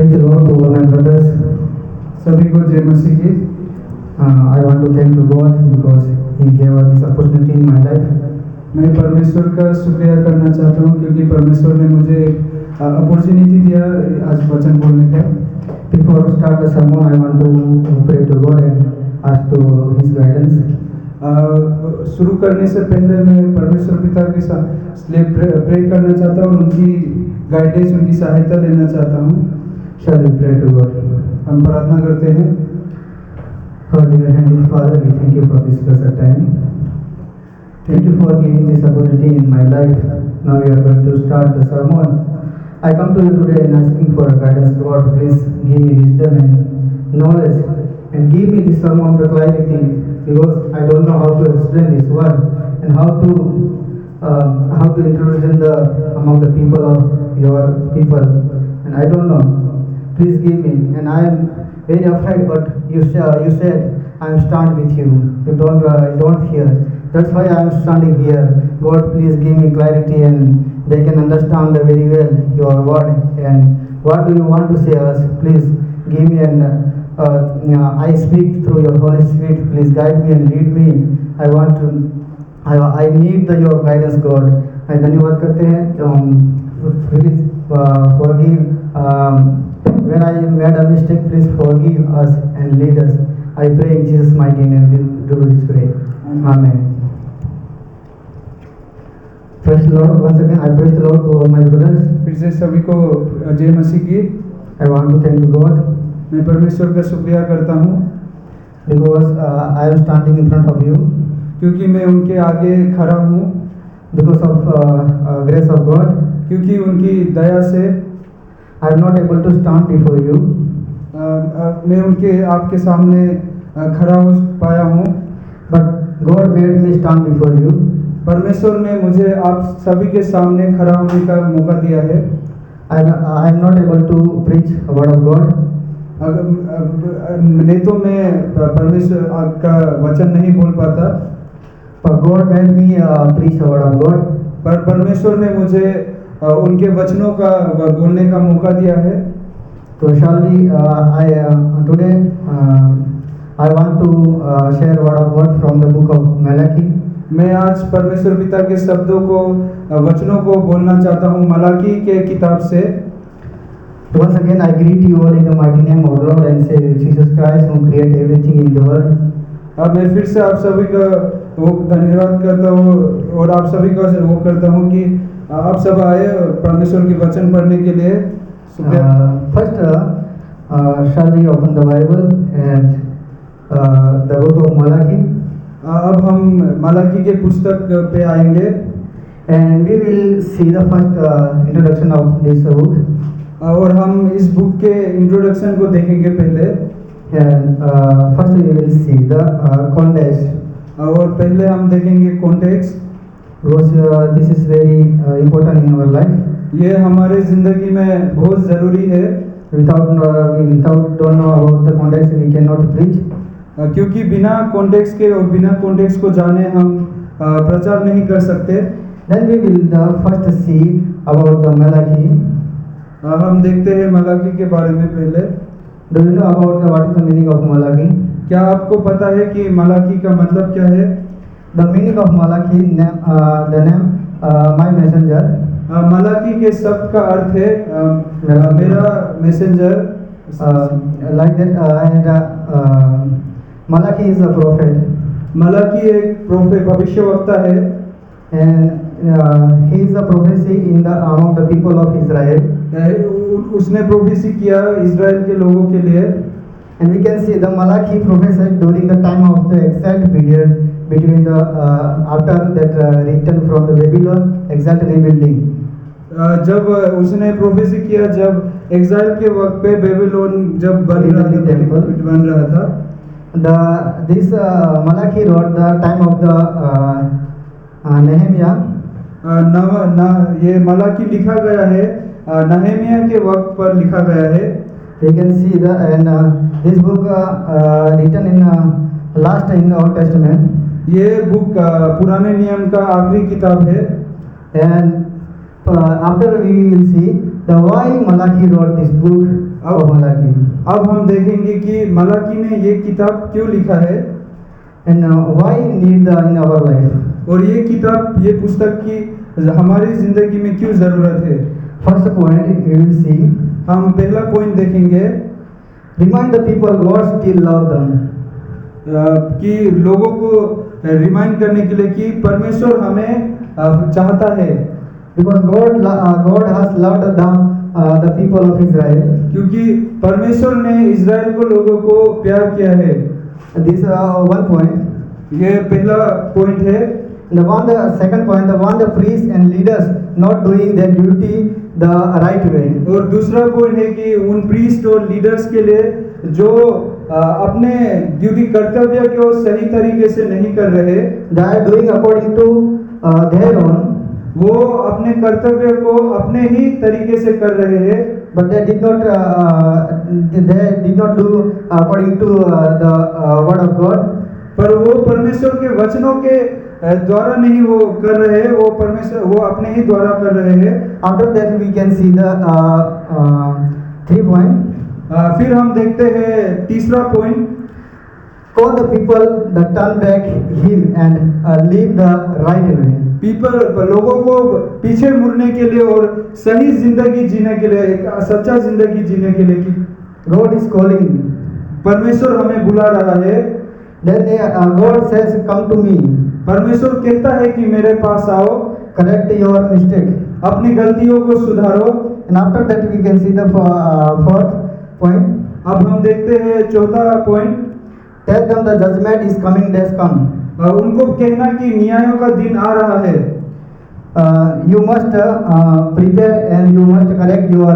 Praise the Lord to all my brothers. सभी को जय मसीह की। I want to thank to God because He gave us this opportunity in my life. मैं परमेश्वर का शुक्रिया करना चाहता हूँ क्योंकि परमेश्वर ने मुझे अपॉर्चुनिटी दिया आज वचन बोलने का। Before we start the sermon, I want to pray to God and ask to His guidance. शुरू करने से पहले मैं परमेश्वर पिता के साथ प्रे करना चाहता हूँ और उनकी गाइडेंस, उनकी सहायता लेना चाहता हूँ। Shall we pray to God? हम प्रार्थना करते हैं। Our dear Heavenly Father, we thank you for this blessed time. Thank you for giving this opportunity in my life. Now we are going to start the sermon. I come to you today and asking for guidance. God, please give me wisdom and knowledge and give me this sermon the clarity, because I don't know how to explain this word and how to introduce in among the people of your people, and I don't know. Please give me, and I am very afraid, but you said I am stand with you. You don't fear. That's why I am standing here. God, please give me clarity, and they can understand very well your word and what do you want to say us. Please give me, and I speak through your Holy Spirit. Please guide me and lead me. I need your guidance, God. I धन्यवाद करते हैं। Please forgive when I made a mistake. Please forgive us and lead us. I pray in Jesus' mighty name. Do this pray. Amen. Praise the Lord. Once again, I praise the Lord to all my brothers. फिर से सभी को जय मसीह की। I want to thank God. मैं परमेश्वर का शुक्रिया करता हूँ because I am standing in front of you. क्योंकि मैं उनके आगे खड़ा हूँ। Because of grace of God. क्योंकि उनकी दया से I am not able to stand before you. मैं उनके आपके सामने खड़ा हो पाया हूँ। But God made me stand before you. परमेश्वर ने मुझे आप सभी के सामने खड़ा होने का मौका दिया है। I am not able to preach the word of God. नहीं तो मैं परमेश्वर का वचन नहीं बोल पाता। But God made me preach the word of God. पर परमेश्वर ने मुझे उनके वचनों का बोलने का मौका दिया है। So shall we? Today I want to share word of God from the book of Malachi. मैं आज परमेश्वर पिता के शब्दों को, वचनों को बोलना चाहता हूँ मलाकी के किताब से। Once again, I greet you all in the mighty name of Lord and Savior Jesus Christ, who created everything in the world. अब मैं फिर से आप सभी का वो धन्यवाद करता हूँ और आप सभी का वो करता हूँ कि आप सब आए परमेश्वर के वचन पढ़ने के लिए। First, shall we open the Bible and the book of Malachi? अब हम मलाकी के पुस्तक पे आएंगे and we will see the first introduction of this book. और हम इस बुक के इंट्रोडक्शन को देखेंगे पहले। And first we will see the context. और पहले हम देखेंगे context, because this is very important in our life. ये हमारे जिंदगी में बहुत ज़रूरी है। Without don't know about the context, we cannot preach. क्योंकि बिना कॉन्टेक्स्ट के और बिना कॉन्टेक्स्ट को जाने हम प्रचार नहीं कर सकते। Then we will first see about the Malachi. हम देखते हैं मलाकी के बारे में पहले। Do you know about what is the meaning of Malachi? क्या आपको पता है कि मलाकी का मतलब क्या है? The meaning of Malachi, the name my messenger. Malachi के शब्द का अर्थ है मेरा messenger. Like that, and Malachi is a prophet. Malachi एक प्रोफेट भविष्यवक्ता है। And he is a prophecy in among the people of Israel. उसने प्रोफेसी किया इज़राइल के लोगों के लिए। And we can see the Malachi prophesied during the time of the exiled period between the after that return from the Babylon, exiled rebuilding. जब उसने prophecy किया जब एग्जाइल के वक्त पे बेबीलोन जब बन रहा था। This Malachi wrote the time of the Nehemiah. ये मलाकी लिखा गया है नहमिया के वक्त पर लिखा गया है। We can see this book written in last in the Old Testament. ये बुक पुराने नियम का आखिरी किताब है। And after we will see the why Malachi wrote this book. of Malachi. अब हम देखेंगे कि मलाकी ने ये किताब क्यों लिखा है And why need in our life? और ये किताब, ये पुस्तक की हमारी जिंदगी में क्यों जरूरत है। First point we will see. हम पहला पॉइंट देखेंगे Remind the people God still love them. कि लोगों को रिमाइंड करने के लिए कि परमेश्वर हमें चाहता है, Because God has loved them, the people of Israel. क्योंकि परमेश्वर ने इज़राइल को लोगों को प्यार किया है। This one point. ये पहला पॉइंट है। The second point, the priests and leaders not doing their duty the right way. और दूसरा पॉइंट है कि उन प्रीस्ट और लीडर्स के लिए जो अपने ड्यूटी कर्तव्य को सही तरीके से नहीं कर रहे, They are doing according to their own, वो अपने कर्तव्य को अपने ही तरीके से कर रहे हैं, but they did not do according to the word of God. पर वो परमेश्वर के वचनों के द्वारा नहीं वो कर रहे हैं, वो अपने ही द्वारा कर रहे हैं। After that we can see the 3 point. फिर हम देखते हैं तीसरा point, Call the people that turn back him and live the right way. लोगों को पीछे मुड़ने के लिए और सही जिंदगी जीने के लिए, एक सच्चा जिंदगी जीने के लिए कि God is calling. परमेश्वर हमें बुला रहा है। Then God says, "Come to me, परमेश्वर कहता है कि मेरे पास आओ, correct your mistake." अपनी गलतियों को सुधारो। And after that we can see the fourth point. अब हम देखते हैं चौथा point, Tell them the judgment is coming, days come. उनको कहना कि न्यायों का दिन आ रहा है। You must prepare and you must correct your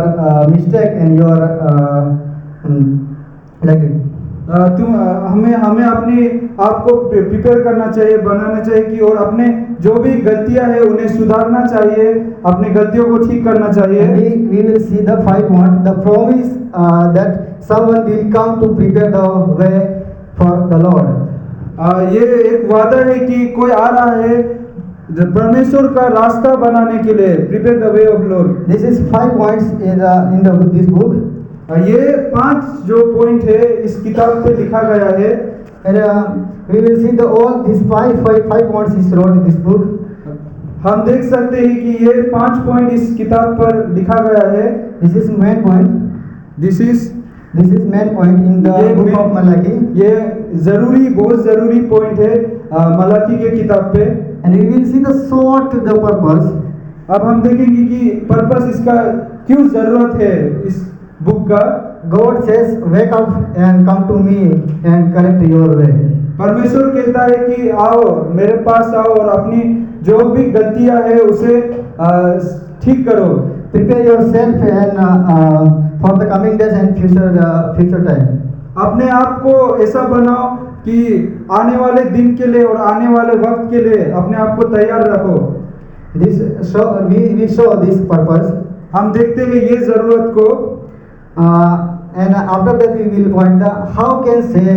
mistake and your like it. हमें अपने आप को प्रिपेयर करना चाहिए, बनाना चाहिए कि और अपने जो भी गलतियां हैं उन्हें सुधारना चाहिए, अपनी गलतियों को ठीक करना चाहिए। We will see the 5 point, the promise that someone will come to prepare the way for the Lord. ये एक वादा है कि कोई आ रहा है परमेश्वर का रास्ता बनाने के लिए, prepare the way of Lord. This is 5 points in this book. ये 5 जो पॉइंट है इस किताब पे लिखा गया है। And we will see all these five points is wrote in this book. हम देख सकते हैं कि ये 5 पॉइंट इस किताब पर लिखा गया है। This is main point. This is main point in the book of Malachi. ये बहुत जरूरी पॉइंट है मलाकी के किताब पे। And we will see the purpose. अब हम देखेंगे कि पर्पस इसका क्यों जरूरत है इस बुक का। God says, "Wake up and come to me and correct your way." परमेश्वर कहता है कि आओ मेरे पास आओ और अपनी जो भी गलतियां है उसे ठीक करो। Prepare yourself and for the coming days and future time. अपने आप को ऐसा बनाओ कि आने वाले दिन के लिए और आने वाले वक्त के लिए अपने आप को तैयार रखो। We show this purpose. हम देखते हैं ये जरूरत को। And after that we will point out how can say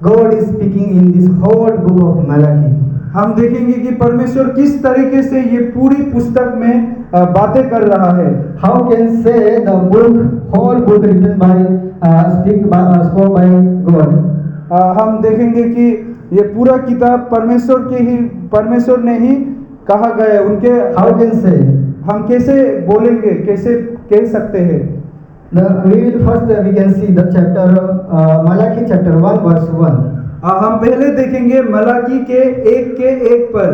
God is speaking in this whole book of Malachi. हम देखेंगे कि परमेश्वर किस तरीके से ये पूरी पुस्तक में बातें कर रहा है। How can say the whole book written by spoke by God. हम देखेंगे कि ये पूरा किताब परमेश्वर ने ही कहा गया है। उनके How can say? हम कैसे बोलेंगे, कैसे कह सकते हैं। We can see the chapter Malachi chapter 1 verse 1. हम पहले देखेंगे मलाकी के 1 पर।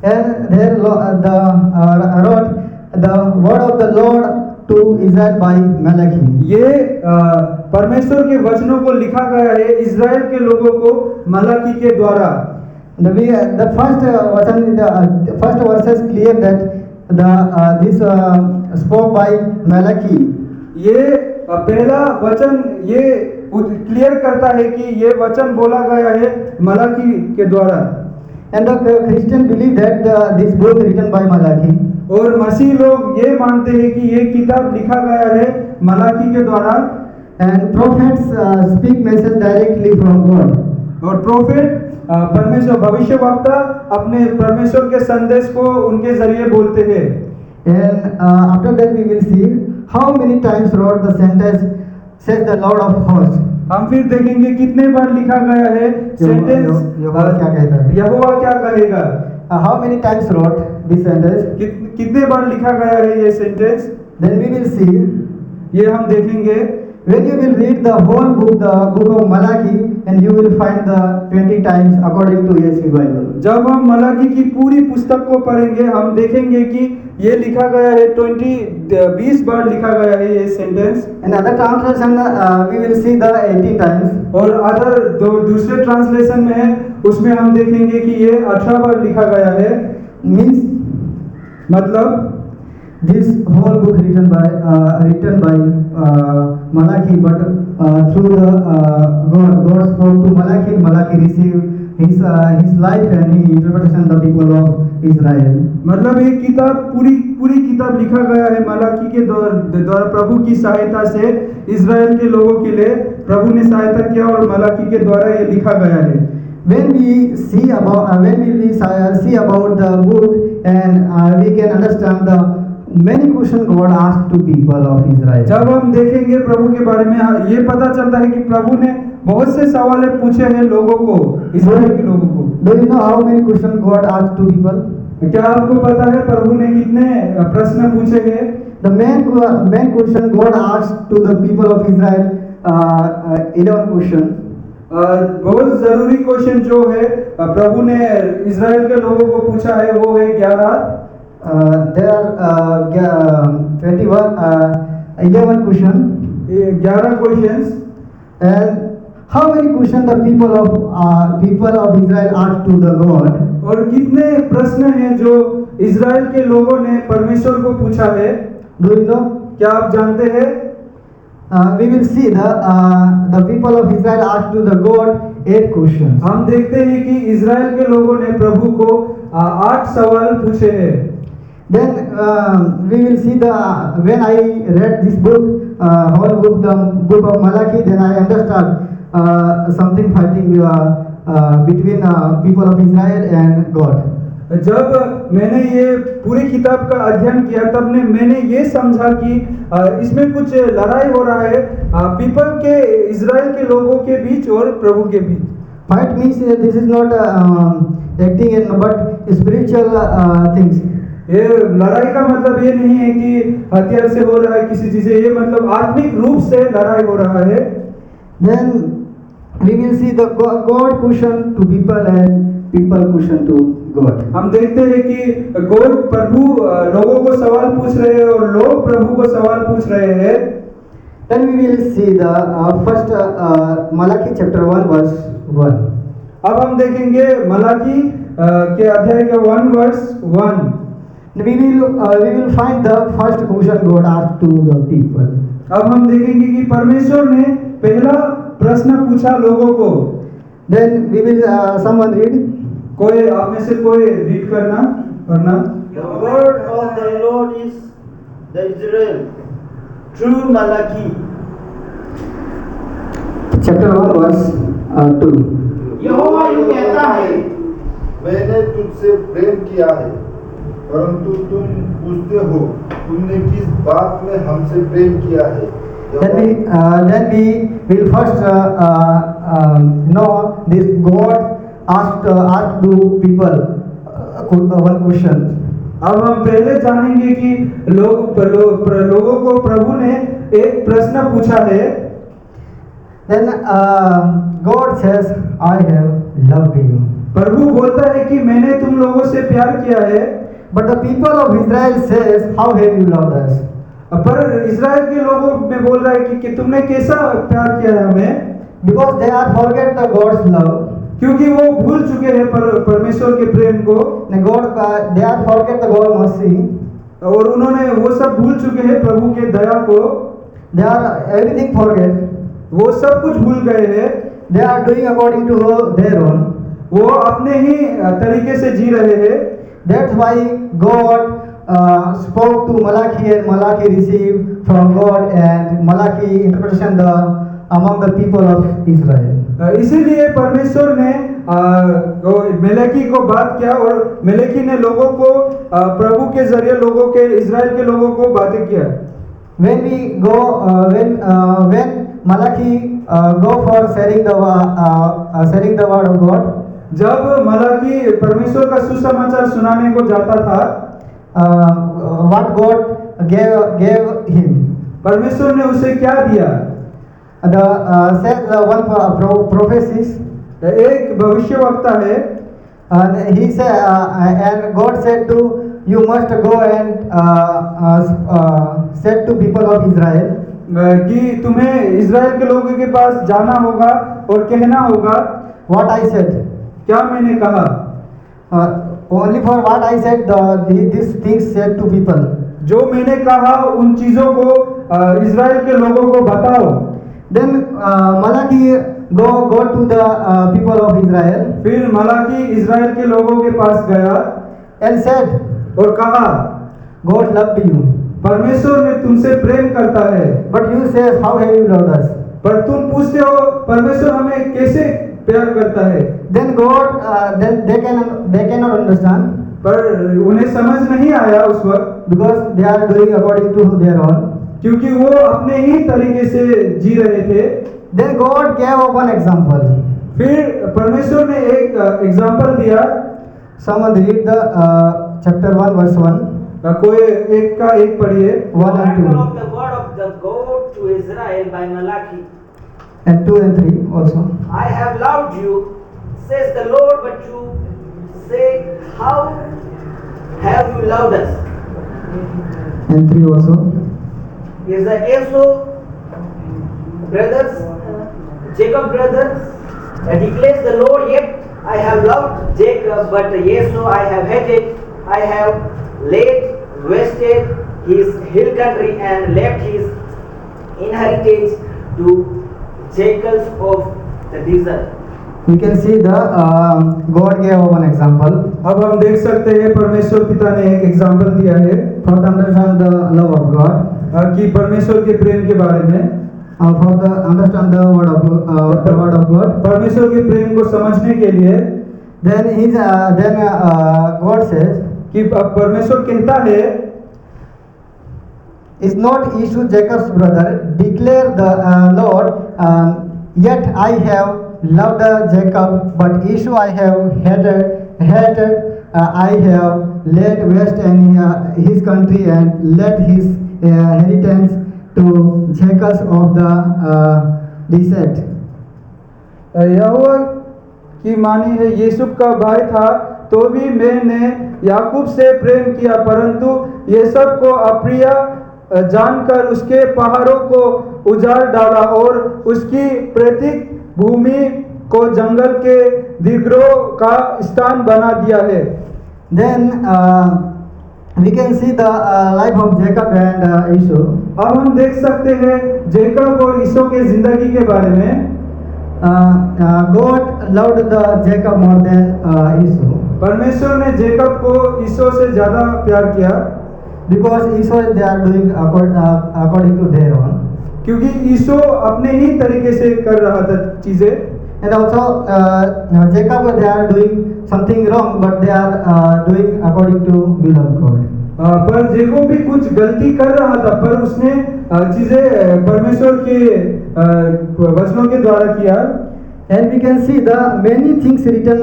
And there wrote the word of the Lord to Israel by Malachi. ये परमेश्वर के वचनों को लिखा गया है इज़राइल के लोगों को मलाकी के द्वारा। The first verse is clear that this spoke by Malachi. ये पहला वचन ये क्लियर करता है कि ये वचन बोला गया है मलाकी के द्वारा। And the Christian believe that this book written by Malachi. और मसीह लोग ये मानते हैं कि ये किताब लिखा गया है मलाकी के द्वारा। And prophets speak message directly from God. और प्रोफेट भविष्यवक्ता अपने परमेश्वर के संदेश को उनके जरिए बोलते हैं। And after that we will see how many times wrote the sentence says the Lord of hosts. हम फिर देखेंगे कितने बार लिखा गया है सेंटेंस यहोवा क्या कहता है? यहोवा क्या कहेगा। How many times wrote this sentence? कितने बार लिखा गया है ये sentence. Then we will see ये हम देखेंगे। when you will read the whole book, the book of Malachi, and you will find the 20 times according to ESV Bible. जब हम मलाकी की पूरी पुस्तक को पढ़ेंगे हम देखेंगे कि ये लिखा गया है 20 बार लिखा गया है ये sentence. And other translation we will see the 18 times. और अदर दूसरे ट्रांसलेशन में है उसमें हम देखेंगे कि ये 18 बार लिखा गया है। Means मतलब this whole book written by Malachi, but through the God spoke to Malachi. Malachi received his life and he interpretation the people of Israel. मतलब ये किताब पूरी किताब लिखा गया है मलाकी के द्वारा प्रभु की सहायता से इज़राइल के लोगों के लिए प्रभु ने सहायता किया और मलाकी के द्वारा ये लिखा गया है। When we see about the book and we can understand the many questions God asked to people of Israel. जब हम देखेंगे प्रभु के बारे में ये पता चलता है कि प्रभु ने बहुत से सवाल पूछे हैं लोगों को, इस्राएल के लोगों को। Do you know how many questions God asked to people? क्या आपको पता है प्रभु ने कितने प्रश्न पूछे हैं? The main question God asked to the people of Israel 11 questions. बहुत जरूरी क्वेश्चन जो है प्रभु ने इज़राइल के लोगों को पूछा है वो है 11। There are 11 questions. 11 questions. And how many questions the people of Israel asked to the God? और कितने प्रश्न हैं जो इज़राइल के लोगों ने परमेश्वर को पूछा है? Do you know? क्या आप जानते हैं? We will see the people of Israel asked to the God 8 questions. हम देखते हैं कि इज़राइल के लोगों ने प्रभु को 8 सवाल पूछे हैं। Then we will see when I read this book, whole book, the book of Malachi, then I understand something fighting between people of Israel and God. जब मैंने ये पूरी किताब का अध्ययन किया तब मैंने ये समझा कि इसमें कुछ लड़ाई हो रहा है पीपल के इज़राइल के लोगों के बीच और प्रभु के बीच। Fight means this is not acting in but spiritual things. ये लड़ाई का मतलब ये नहीं है कि हथियार से हो रहा है किसी चीज से, ये मतलब आत्मिक रूप से लड़ाई हो रहा है। Then we will see the God question to people and people question to God. हम देखते हैं कि गॉड प्रभु लोगों को सवाल पूछ रहे हैं और लोग प्रभु को सवाल पूछ रहे हैं। Then we will see the first Malachi chapter 1 verse 1. अब हम देखेंगे मलाकी के अध्याय का 1 verse 1। We will find the first question God asked to the people. अब हम देखेंगे कि परमेश्वर ने पहला प्रश्न पूछा लोगों को। Then we will someone read. कोई आप में से कोई रीड पढ़ना। The word of the Lord is the Israel through Malachi. Chapter 1 verse 2. यहोवा यूं कहता है, मैंने तुझसे प्रेम किया है, परंतु तुम पूछते हो तुमने किस बात में हमसे प्रेम किया है। Then we will first know this God asked to people one question. अब हम पहले जानेंगे कि लोगों को प्रभु ने एक प्रश्न पूछा है। Then God says, I have loved you. प्रभु बोलता है कि मैंने तुम लोगों से प्यार किया है। But the people of Israel says, how have you loved us? पर इज़राइल के लोगों में बोल रहा है कि तुमने कैसा प्यार किया है हमें। Because they are forget the God's love. क्योंकि वो भूल चुके हैं परमेश्वर के प्रेम को। They are forget the God mercy. और उन्होंने वो सब भूल चुके हैं प्रभु के दया को। They are everything forget. वो सब कुछ भूल गए हैं। They are doing according to their own. वो अपने ही तरीके से जी रहे हैं। That's why God spoke to Malachi and Malachi received from God and Malachi interpretation the among the people of Israel. इसीलिए परमेश्वर ने मेलेकी को बात किया और मेलेकी ने लोगों को प्रभु के जरिए लोगों के इजराइल के लोगों को बातें किया। When we go, when Malachi go for sharing the word of God, जब मलाकी परमेश्वर का सुसमाचार सुनाने को जाता था, what God gave him, परमेश्वर ने उसे क्या दिया? said the one prophecies. एक भविष्यवक्ता है, And he said, and God said to you must go and said to people of Israel, कि तुम्हें इजराइल के लोगों के पास जाना होगा और कहना होगा, what I said. क्या मैंने कहा? Only for what I said, these things said to people. जो मैंने कहा उन चीजों को इजराइल के लोगों को बताओ। Then Malachi go to the people of Israel फिर मलाकी इजराइल के लोगों के पास गया and said, और कहा, God loved you, परमेश्वर ने तुमसे प्रेम करता है, but you say, how have you loved us? पर तुम पूछते हो परमेश्वर हमें कैसे प्यार करता है। Then God, then they cannot understand, पर उन्हें समझ नहीं आया उस वक्त, because they are doing according to their own. क्योंकि वो अपने ही तरीके से जी रहे थे। Then God gave one example. फिर परमेश्वर ने एक एग्जाम्पल दिया। Someone read the chapter 1 verse 1. कोई एक का एक पढ़िए। 1 and 2 of the word of the God to Israel by Malachi. and 2 and 3 also. I have loved you, says the Lord, but you say, how have you loved us? And 3 also. Is the Esau brothers, Jacob brothers, declares the Lord, yet I have loved Jacob, but Esau I have hated. I have laid wasted his hill country and left his inheritance to jackals of the desert. We can see the God gave one example अब हम देख सकते हैं परमेश्वर पिता ने एक example दिया है for to understand the love of God, कि परमेश्वर के प्रेम के बारे में, for the understand the word of God. परमेश्वर के प्रेम को समझने के लिए। Then God says, कि परमेश्वर कहता है, is not Esau Jacob's brother, declare the Lord, yet I have loved Jacob, but Esau I have hated. I have laid waste in his country and led his inheritance to jackals of the desert. यहोवा की मानी है, यूसुफ का भाई था तो भी मैंने याकूब से प्रेम किया, परंतु ये सब को अप्रिय जानकर उसके पहाड़ों को उजाड़ डाला और उसकी प्रतीक भूमि को जंगल के दिग्रोह का स्थान बना दिया है। Then we can see the life of Jacob and Esau. अब हम देख सकते हैं जेकब और ईसो के जिंदगी के बारे में। God loved the Jacob more than Esau, परमेश्वर ने जेकब को ईसो से ज्यादा प्यार किया, because Esau they are doing according to their own, क्योंकि ईसो अपने ही तरीके से कर रहा था चीजें, and also Jacob they are doing something wrong, but they are doing according to will of God. पर जेकब भी कुछ गलती कर रहा था, पर उसने चीजें परमेश्वर के वचनों के द्वारा किया। And we can see the many things written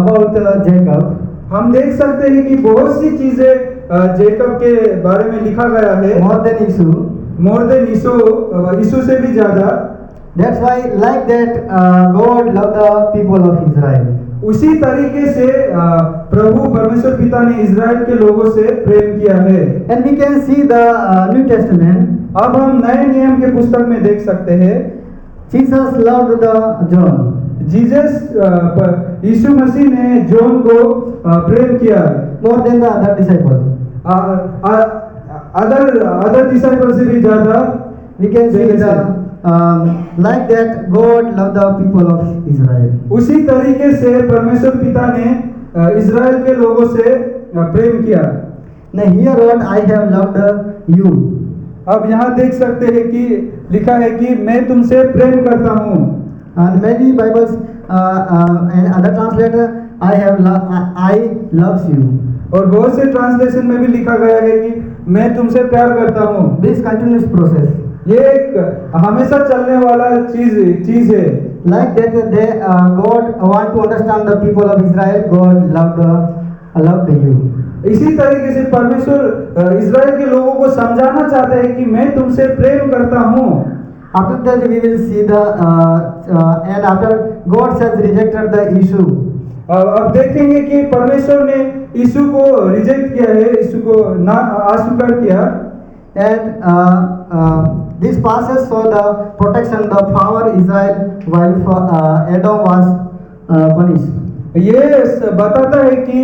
about Jacob. हम देख सकते हैं कि बहुत सी चीजें जेकब के बारे में लिखा गया है, More than Esau. More than Esau से भी ज्यादा। That's why like that God loved the people of Israel. उसी तरीके से प्रभु परमेश्वर पिता ने इजराइल के लोगों से प्रेम किया है। And we can see the New Testament. अब हम नए नियम के पुस्तक में देख सकते हैं Jesus loved the John. Jesus यीशु मसीह ने जॉन को प्रेम किया More than the other disciple. Other disciple से भी ज्यादा। We can see the like that God loved the people of Israel. उसी तरीके से परमेश्वर पिता ने इजराइल के लोगों से प्रेम किया। Now here what I have loved you. अब यहाँ देख सकते हैं कि लिखा है कि मैं तुमसे प्रेम करता हूँ। And many Bibles and other translator, I loves you. और बहुत से ट्रांसलेशन में भी लिखा गया है कि मैं तुमसे प्यार करता हूँ। This continuous process. ये एक हमेशा चलने वाला चीज है। Like that, God want to understand the people of Israel. God loved you. इसी तरीके से परमेश्वर इज़राइल के लोगों को समझाना चाहता है कि मैं तुमसे प्रेम करता हूँ। After that, we will see and after God has rejected the issue. अब देखेंगे कि परमेश्वर ने यीशु को रिजेक्ट किया है, यीशु को ना अस्वीकार किया। And this passes for the protection the power Israel while Edom was punished. ये बताता है कि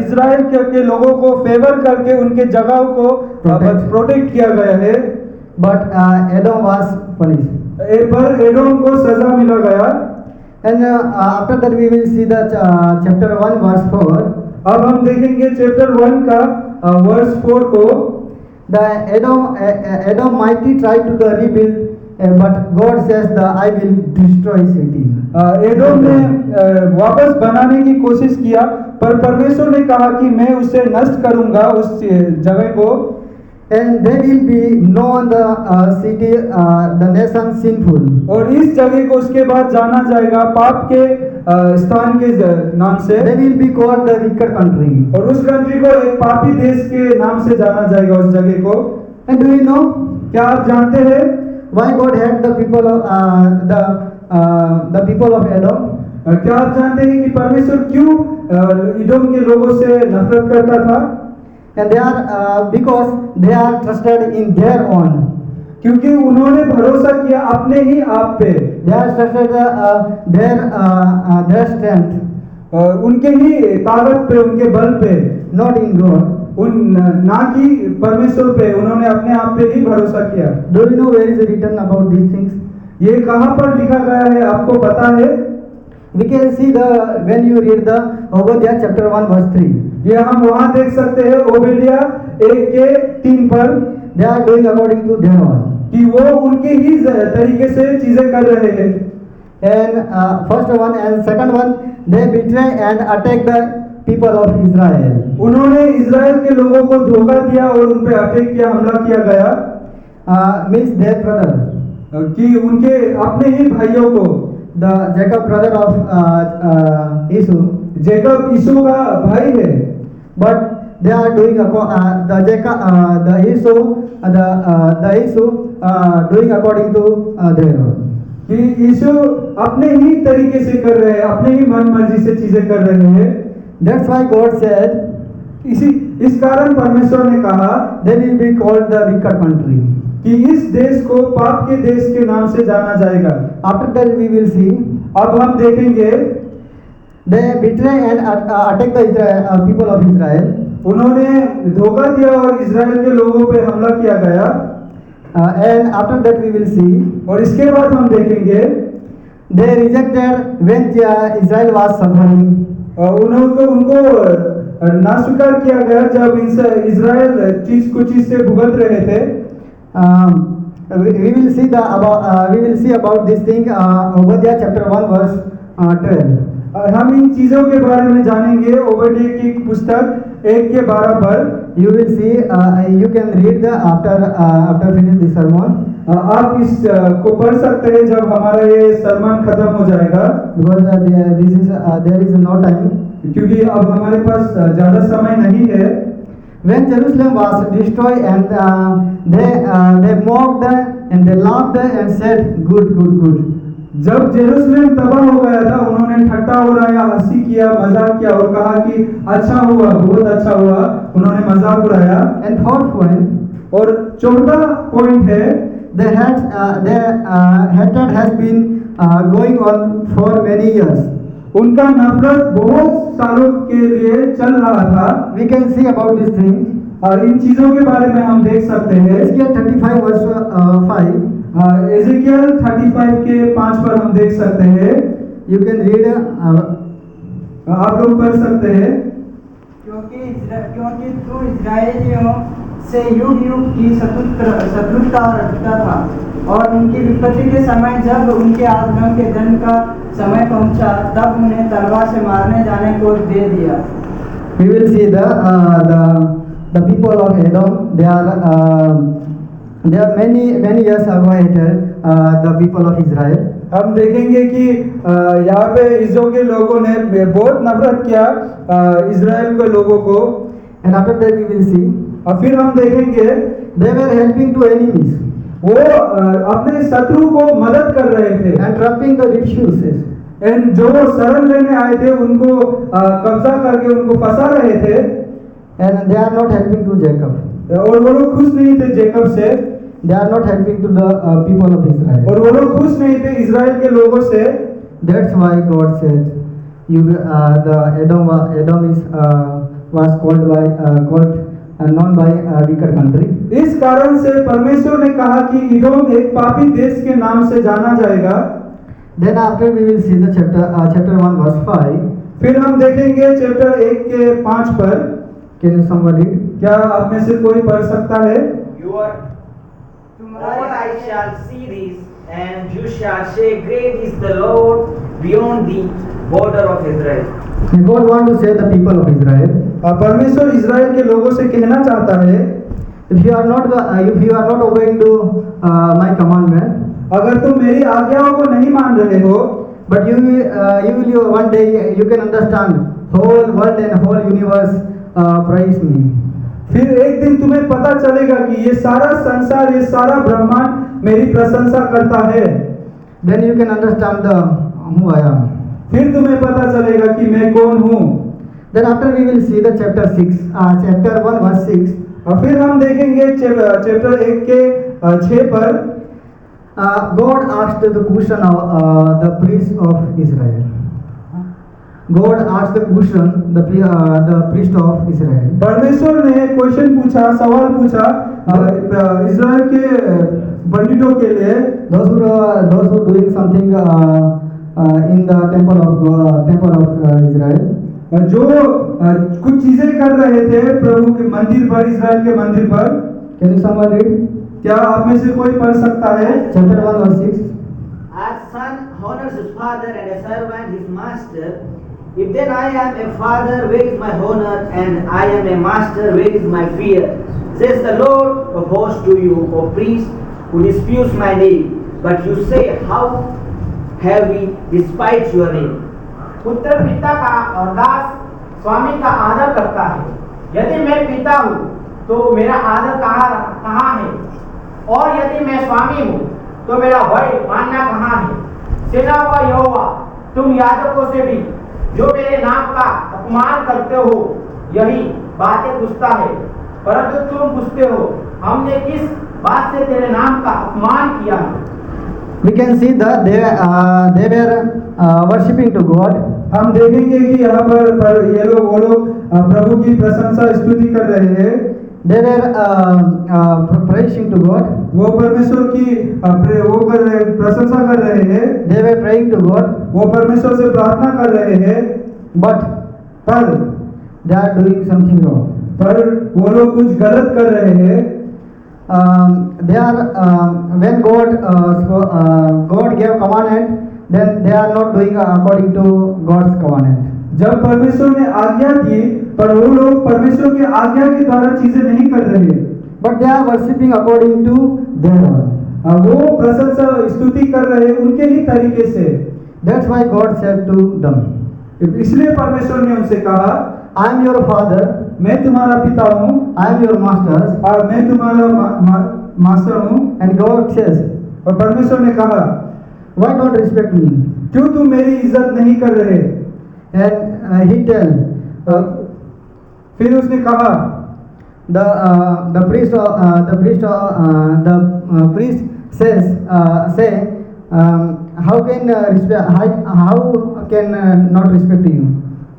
इज़राइल के लोगों को फेवर करके उनके जगह को प्रोटेक्ट किया गया है। But Edom was punished. पर एडोम को सजा मिला गया। And after that we will see the chapter 1 verse 4. अब हम देखेंगे चैप्टर 1 का वर्स 4 को। The Edom mighty tried to rebuild, but God says I will destroy city. Adom ने वापस बनाने की कोशिश किया, पर परमेश्वर ने कहा कि मैं उसे नष्ट करूंगा उस जगह को। And they will be known the city, the nation sinful. और इस जगह को उसके बाद जाना जाएगा पाप के स्थान के नाम से। They will be called the wicked country. और उस कंट्री को एक पापी देश के नाम से जाना जाएगा उस जगह को। And do you know क्या आप जानते हैं why God had the people of the people of Edom? क्या आप जानते हैं कि परमेश्वर क्यों एडोम के लोगों से नफरत करता था? And they are because they are trusted in their own. क्योंकि उन्होंने भरोसा किया अपने ही आप पे। They are trusted their strength. उनके ही ताकत पे, उनके बल पे, not in God. ना कि परमेश्वर पे, उन्होंने अपने आप पे ही भरोसा किया। Do you know where is written about these things? ये कहाँ पर लिखा गया है आपको पता है? We can see when you read the Obadiah chapter 1 verse 3. ये हम वहाँ देख सकते हैं ओबेदिया 1:3 पर। They are doing according to their own. कि वो उनके ही तरीके से चीजें कर रहे हैं। And first one and second one, they betray and attack the people of Israel. उन्होंने इज़राइल के लोगों को धोखा दिया और उन पे अटैक किया, हमला किया गया। Means their brother. कि उनके अपने ही भाइयों को, The Jacob brother of Esau. Jacob यीशु का भाई है। But they are doing the Esau doing according to their own. कि यीशु अपने ही तरीके से कर रहे हैं, अपने ही मन मर्जी से चीजें कर रहे हैं। That's why God said, इस कारण परमेश्वर ने कहा they will be called the wicked country. कि इस देश को पाप के देश के नाम से जाना जाएगा। After that we will see. अब हम देखेंगे They betray and attack the people of Israel. उन्होंने धोखा दिया और इज़राइल के लोगों पे हमला किया गया। And after that we will see. और इसके बाद हम देखेंगे They rejected when Israel was suffering. उनको नास्वीकार किया गया जब इज़राइल चीज से भुगत रहे थे। We will see about this thing Obadiah chapter 1 verse 12. हम इन चीजों के बारे में जानेंगे ओबदिय्याह की पुस्तक 1:12 पर। You will see. You can read after finish the sermon. आप इस को पढ़ सकते हैं जब हमारा ये सरमन खत्म हो जाएगा। Because there is no time. क्योंकि अब हमारे पास ज्यादा समय नहीं है। When Jerusalem was destroyed and they mocked and they laughed and said, good. जब जेरूसलम तबाह हो गया था, उन्होंने ठट्टा उड़ाया, हंसी किया, मजाक किया और कहा कि अच्छा हुआ, बहुत अच्छा हुआ। उन्होंने मजाक उड़ाया। And fourth point, और चौथा पॉइंट है, their hatred has been going on for many years. उनका नफरत बहुत सालों के लिए चल रहा था। We can see about this thing. और इन चीजों के बारे में हम देख सकते हैं। Ezekiel 35 verse 5. एजेकियल 35 के 5 पर हम देख सकते हैं। You can read. आप लोग पढ़ सकते हैं। क्योंकि तू इस्राएलियों से युग युग की शत्रुता रखता था, और उनकी विपत्ति के समय जब उनके आगमन के दिन का समय पहुंचा, तब उन्हें तलवार से मारने जाने को दे दिया। We will see the people of Edom. They are many years ago hated the people of Israel. हम देखेंगे कि यहाँ पे इस्राएल के लोगों ने बहुत नफरत किया इजराइल के लोगों को। And after that we will see और फिर हम देखेंगे they were helping to enemies वो अपने शत्रु को मदद कर रहे थे, and trapping the refugees. And जो शरण लेने आए थे उनको कब्जा करके उनको फंसा रहे थे, And they are not helping to Jacob. और वो लोग खुश नहीं थे जेकब से, They are not helping to the people of Israel. और वो लोग खुश नहीं थे इजराइल के लोगों से। That's why God said, the Edom is was known by weaker country. इस कारण से परमेश्वर ने कहा कि इदोम एक पापी देश के नाम से जाना जाएगा। Then after we will see the chapter 1 verse 5. फिर हम देखेंगे चैप्टर 1 के 5 पर। Can you somebody read? क्या आप में से कोई पढ़ सकता है? All I shall see this, and you shall say, Great is the Lord beyond the border of Israel. And God want to say the people of Israel, परमेश्वर Israel के लोगों से कहना चाहता है, if you are not obeying to my commandment, अगर तुम मेरी आज्ञाओं को नहीं मान रहे हो, but you will one day you can understand whole world and whole universe praise me. फिर एक दिन तुम्हें पता चलेगा कि ये सारा संसार, ये सारा ब्रह्मांड मेरी प्रशंसा करता है। Then you can understand who I am. फिर तुम्हें पता चलेगा कि मैं कौन हूँ। Then after we will see the chapter 1 verse 6. और फिर हम देखेंगे चैप्टर 1 के 6 पर God asked the question of the priest of Israel. God asked the question the priest of Israel. परमेश्वर ने क्वेश्चन पूछा, सवाल पूछा इजराइल के पंडितों के लिए, Those who doing something in the temple of Israel. जो कुछ चीजें कर रहे थे प्रभु के मंदिर पर, इजराइल के मंदिर पर। Can you somebody read? क्या आप में से कोई पढ़ सकता है? Chapter 1 verse 6. As son honors his father and a servant his master, if then I am a father, where is my honor? And I am a master, where is my fear? Says the Lord of hosts to you, O priest, who disputes my name. But you say, how have we despised your name? पुत्र पिता का और दास स्वामी का आदर करता है। यदि मैं पिता हूँ तो मेरा आदर कहाँ है, और यदि मैं स्वामी हूँ तो मेरा भय मानना कहाँ है। सेना का यहोवा, तुम याजकों से भी जो मेरे नाम का अपमान करते हो यही बातें पूछता है, परंतु तुम पूछते हो हमने किस बात से तेरे नाम का अपमान किया है। We can see that they were worshipping to God. हम देखेंगे कि यहाँ पर ये लोग वो लोग प्रभु की प्रशंसा स्तुति कर रहे हैं। They were praising to God. वो परमेश्वर की प्रशंसा कर रहे हैं। They were praying to God. वो परमेश्वर से प्रार्थना कर रहे हैं। But they are doing something wrong. पर वो लोग कुछ गलत कर रहे हैं। They are when God gave commandment, then they are not doing according to God's commandment. जब परमेश्वर ने आज्ञा दी, पर वो लोग परमेश्वर की आज्ञा के द्वारा चीजें नहीं कर रहे, but they are worshipping according to their own. वो प्रशंसा स्तुति कर रहे उनके ही तरीके से। That's why God said to them, इसलिए परमेश्वर ने उनसे कहा, I am your father, मैं तुम्हारा पिता हूँ, I am your master, और मैं तुम्हारा मास्टर हूँ। and God says, और परमेश्वर ने कहा, why don't respect me? क्यों तुम मेरी इज्जत नहीं कर रहे? And he tell, फिर उसने कहा, the priest says how can not respect you?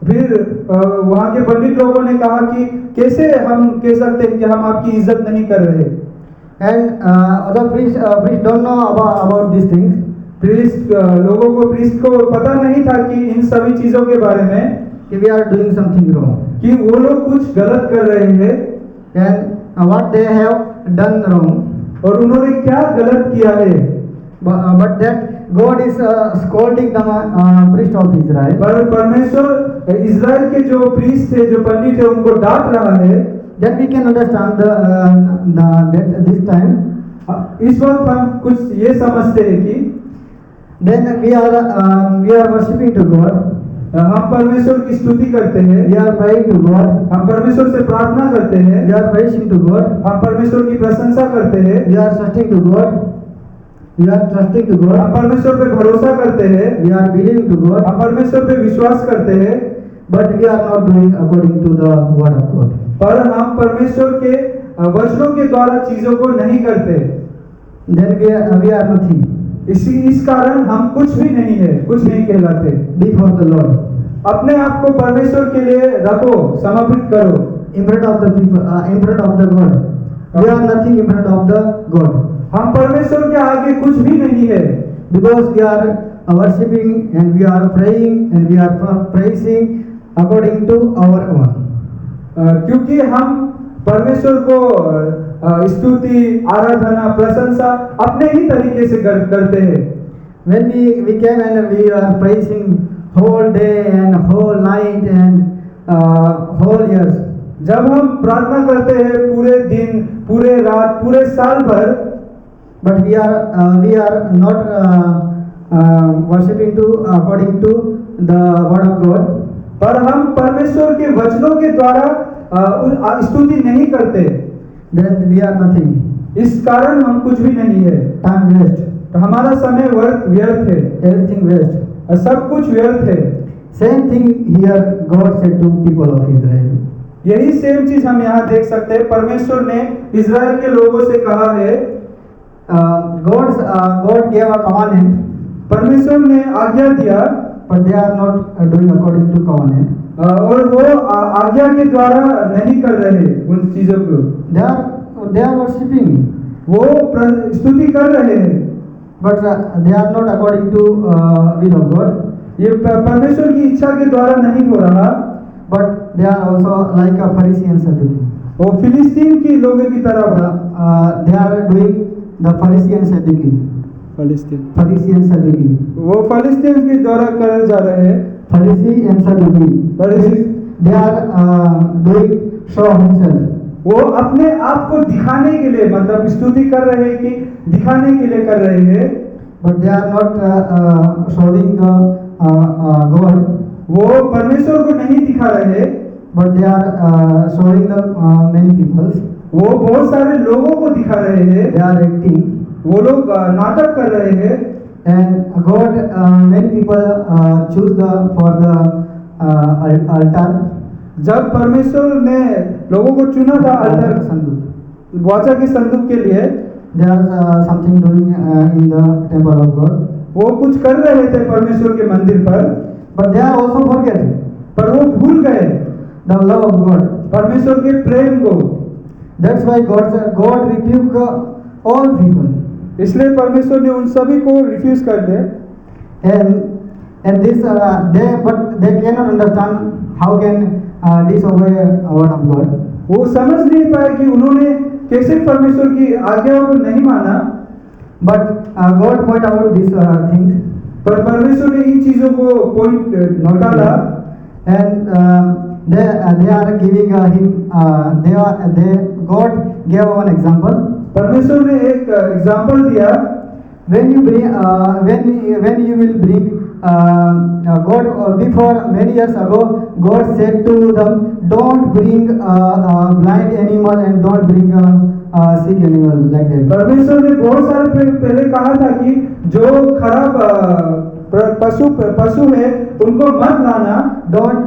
फिर वहाँ के पंडित लोगों ने कहा कि कैसे हम कह सकते हैं कि हम आपकी इज्जत नहीं कर रहे? And the priest don't know about these things. Priest को पता नहीं था कि इन सभी चीजों के बारे में, कि we are doing something wrong. कि वो लोग कुछ गलत कर रहे हैं। And what they have done wrong. और उन्होंने क्या गलत किया है। But that God is scolding the priest of Israel. पर परमेश्वर इज़राइल के जो प्रीस्ट थे, जो पंडित थे, उनको डांट रहा है। Then we can understand that this time. इस वक्त हम कुछ ये समझते हैं कि Then we are worshiping to God. हम परमेश्वर की स्तुति करते हैं, We are praying to God. हम परमेश्वर से प्रार्थना करते हैं, We are praising to God. हम परमेश्वर की प्रशंसा करते हैं, We are trusting to God. We are trusting to हम God. परमेश्वर पे भरोसा करते हैं, We are believing to God. हम परमेश्वर पे विश्वास करते हैं, But we are not doing according to the word of God. पर हम परमेश्वर के वचनों के द्वारा चीजों को नहीं करते। Then we are nothing इस कारण हम कुछ भी नहीं है, कुछ नहीं कहलाते। before the Lord. अपने आप को परमेश्वर के लिए रखो, समर्पित करो। In front of the people, in front of the God. We are nothing in front of the God. हम परमेश्वर के आगे कुछ भी नहीं है, Because we are worshipping and we are praying and we are praising according to our own. क्योंकि हम परमेश्वर को स्तुति, आराधना, प्रशंसा अपने ही तरीके से करते हैं। When we came and we are praising whole day and whole night and whole years. जब हम प्रार्थना करते हैं पूरे दिन, पूरे रात, पूरे साल भर, But we are not worshipping to according to the word of God. पर हम परमेश्वर के वचनों के द्वारा स्तुति नहीं करते। Then we are nothing. इस कारण हम कुछ भी नहीं है। Time waste. तो हमारा समय व्यर्थ है, Everything waste. सब कुछ व्यर्थ है। Same thing here God said to people of Israel. यही सेम चीज हम यहाँ देख सकते हैं। परमेश्वर ने इज़राइल के लोगों से कहा है, God gave a commandment, परमेश्वर ने आज्ञा दिया, but they are not doing according to covenant. और वो आज्ञा के द्वारा नहीं कर रहे उन चीजों को। They are worshipping, वो स्तुति कर रहे हैं, but they are not according to will of God. ये परमेश्वर की इच्छा के द्वारा नहीं हो रहा। But they are also like a Pharisee and Sadducee. वो फिलिस्तीन की लोगों की तरह They are doing the Pharisee and Sadducee. Pharisee and Sadducee. वो फिलिस्तीन के द्वारा करे जा रहे हैं। Pharisee and Sadducee. Pharisee. They are doing show himself. वो अपने आप को दिखाने के लिए, मतलब स्तुति कर रहे हैं कि दिखाने के लिए कर रहे हैं, But they are not showing the God. वो परमेश्वर को नहीं दिखा रहे, But they are showing the many people. वो बहुत सारे लोगों को दिखा रहे हैं। They are acting. वो लोग नाटक कर रहे हैं। And God, many people choose for the altar. जब परमेश्वर ने लोगों को चुना था अल्टर संदूक. वाचा के संदूक के लिए, They are something doing in the temple of God. वो कुछ कर रहे थे परमेश्वर के मंदिर पर, But they are also forgetting पर वो भूल गए the love of God. परमेश्वर के प्रेम को। That's why God rebuked all people. इसलिए परमेश्वर ने उन सभी को रिफ्यूज कर दिया। And this but they cannot understand how can disobey word of God. वो समझ नहीं पाए कि उन्होंने कैसे परमेश्वर की आज्ञाओं को नहीं माना। But God point out these things. पर परमेश्वर ने इन चीजों को पॉइंट निकाला। And they are giving him God gave one example. परमेश्वर ने एक एग्जाम्पल दिया। When you will bring God, before many years ago, God said to them, don't bring blind animal and don't bring sick animal like that. परमेश्वर ने बहुत साल पहले कहा था कि जो खराब पशु है उनको मत लाना। Don't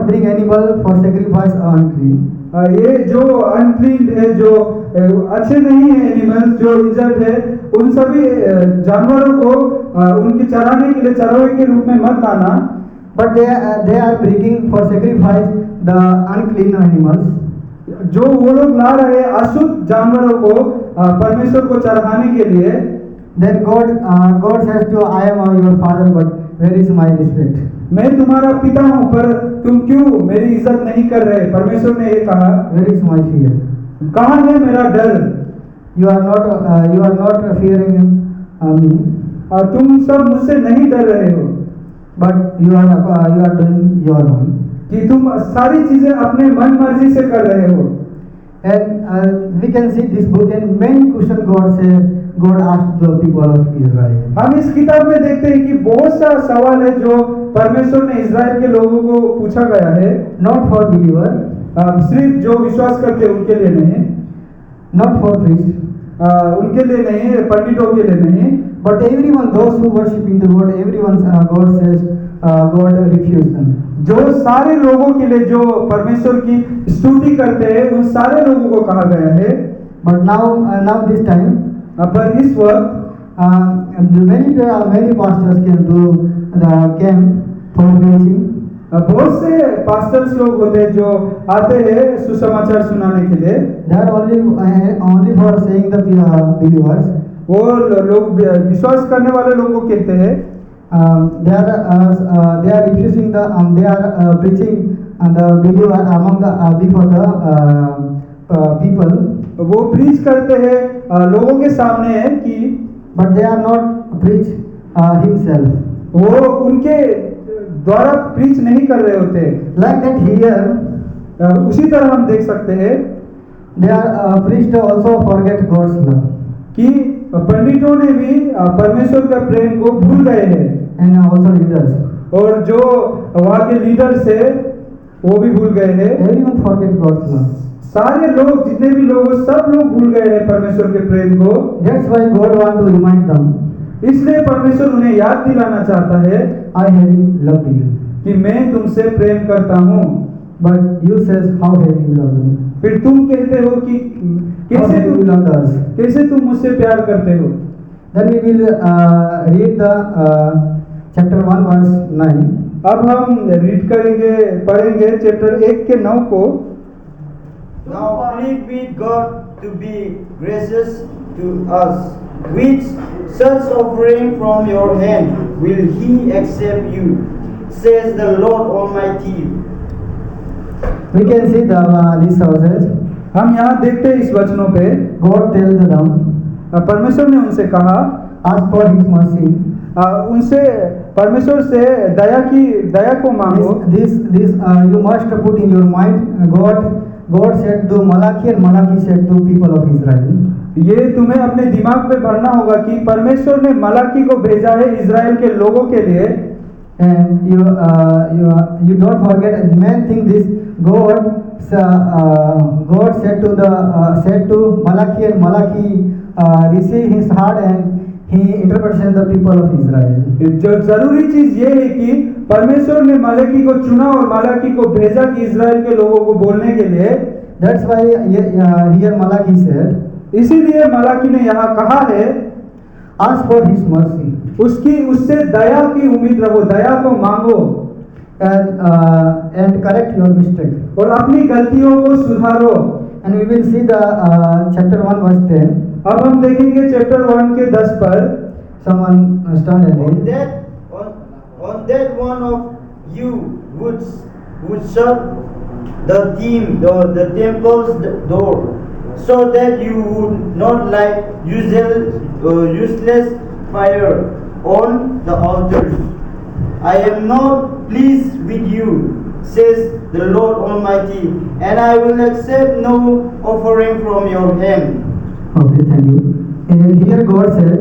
bring animal for sacrifice unclean. ये जो अनक्लीन है, जो अच्छे नहीं है एनिमल्स, जो इंजर्ड है, उन सभी जानवरों को उनके चराने के लिए चरावे के रूप में मत लाना। But they are bringing for sacrifice the unclean animals. जो वो लोग ला रहे अशुद्ध जानवरों को परमेश्वर को चढ़ाने के लिए। Then God says to, I am your father, but where is my respect? मैं तुम्हारा पिता हूँ, पर तुम क्यों मेरी इज्जत नहीं कर रहे? परमेश्वर ने ये कहा, Where is my fear? कहाँ है मेरा डर? You are not fearing me, और तुम सब मुझसे नहीं डर रहे हो but you are doing your own. कि तुम सारी चीजें अपने मन मर्जी से कर रहे हो। And we can see this book and many questions God asked the people of Israel. हम इस किताब में देखते हैं कि बहुत सा सवाल है जो परमेश्वर ने इज़राइल के लोगों को पूछा गया है। Not for believer, सिर्फ जो विश्वास करते हैं उनके लिए नहीं, not for priest, उनके लिए नहीं, पंडितों के लिए नहीं, but everyone, those who worshiping the God, everyone, God says, God refused them. जो सारे लोगों के लिए जो परमेश्वर की स्तुति करते हैं उन सारे लोगों को कहा गया है। But now this time, पर इस वक्त many pastors came for preaching. बहुत से पास्टर्स लोग होते हैं जो आते हैं सुसमाचार सुनाने के लिए। They are only for saying the believers. वो लोग विश्वास करने वाले लोगों को कहते हैं। They are refusing they are preaching the believer among the before the people. वो प्रीच करते हैं लोगों के सामने है कि, but they are not preach himself. वो उनके द्वारा प्रीच नहीं कर रहे होते। Like that here, उसी तरह हम देख सकते हैं they are preached also forget God's love. कि पंडितों ने भी परमेश्वर का प्रेम को भूल गए हैं, And also leaders. और जो वहाँ के लीडर्स है वो भी भूल गए हैं। Everyone forget God's love. सारे लोग, जितने भी लोग, सब लोग भूल गए हैं परमेश्वर के प्रेम को। That's why God want to remind them. इसलिए परमेश्वर उन्हें याद दिलाना चाहता है I have loved you. कि मैं तुमसे प्रेम करता हूँ। But you says how have you loved me? फिर तुम कहते हो कि How have you loved us? कैसे तुम मुझसे प्यार करते हो? Then we will read the chapter 1 verse 9. अब हम रीड करेंगे, पढ़ेंगे चैप्टर 1 के 9 को। Now plead with God to be gracious to us. Which such offering from your hand will He accept you, says the Lord Almighty. We can see these verses. हम यहाँ देखते हैं इस वचनों पे God tells them, परमेश्वर ने उनसे कहा, ask for His mercy. उनसे परमेश्वर से दया को मांगो। This you must put in your mind. God said to Malachi and Malachi said to people of Israel. ये तुम्हें अपने दिमाग पे भरना होगा कि परमेश्वर ने मलाकी को भेजा है इज़राइल के लोगों के लिए। And you don't forget. Men think this. God said to Malachi and Malachi received his heart and he interpreted the people of Israel. जो जरूरी चीज ये है कि परमेश्वर ने मलाकी को चुना और मलाकी को भेजा कि इज़राइल के लोगों को बोलने के लिए। That's why here Malachi said, इसीलिए मलाकी ने यहाँ कहा है, ask for his mercy. उससे दया की उम्मीद रखो, दया को मांगो and correct your mistake. और अपनी गलतियों को सुधारो। And we will see the chapter 1 verse 10. अब हम देखेंगे चैप्टर 1 के 10 पर। Someone stand and read. On that one of you would shut the temple's door, so that you would not light useless fire on the altars. I am not pleased with you, says the Lord Almighty, and I will accept no offering from your hand. Okay, thank you. And here God said,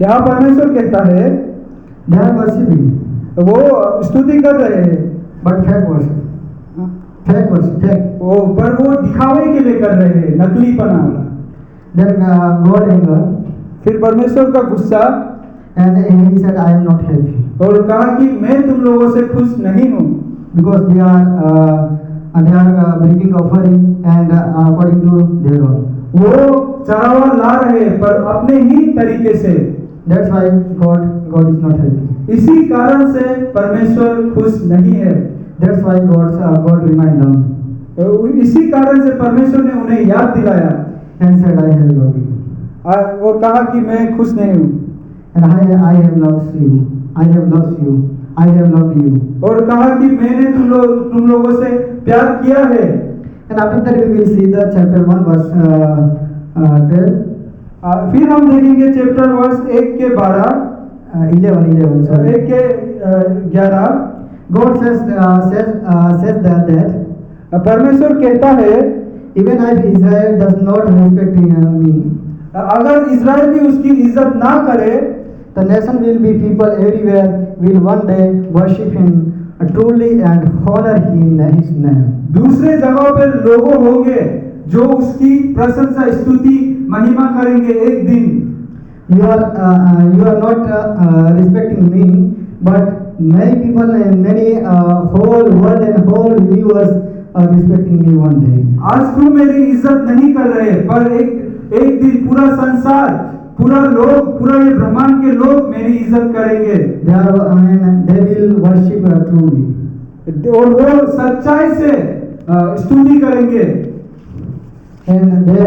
यहाँ परमेश्वर कहता है, they are worshiping, वो स्तुति कर रहे हैं, but fake worship. Fake worship, fake. पर वो दिखावे के लिए कर रहे हैं, नकली पना वाला। Then God anger, फिर परमेश्वर का गुस्सा, and he said, I am not happy. और कहा कि मैं तुम लोगों से खुश नहीं हूँ, Because they are bringing offering and according to their own. वो चढ़ावा ला रहे हैं पर अपने ही तरीके से। That's why God is not happy. इसी कारण से परमेश्वर खुश नहीं है। That's why God remind them इसी कारण से परमेश्वर ने उन्हें याद दिलाया and said, I have loved you. और कहा कि मैं खुश नहीं हूँ, And I have loved you. I have loved you. I have loved you. और कहा कि मैंने तुम लोगों से प्यार किया है। And after that we will see the chapter 1 verse 12. फिर हम देखेंगे चैप्टर वर्स 1 के 12 11 sorry. 1 के 11। God says that परमेश्वर कहता है even if Israel does not respect me, अगर इज़राइल भी उसकी इज्जत ना करे, the nation will be people everywhere will one day worship him truly and honor him his name. दूसरे जगहों पर लोग होंगे जो उसकी प्रशंसा स्तुति महिमा करेंगे एक दिन। You are not respecting me, but many people and many whole world and whole universe are respecting me one day. आज तुम मेरी इज्जत नहीं कर रहे, पर एक दिन पूरा संसार, पूरा ये ब्रह्मांड के लोग मेरी इज्जत करेंगे। They will worship truly. और वो सच्चाई से स्तुति करेंगे। And they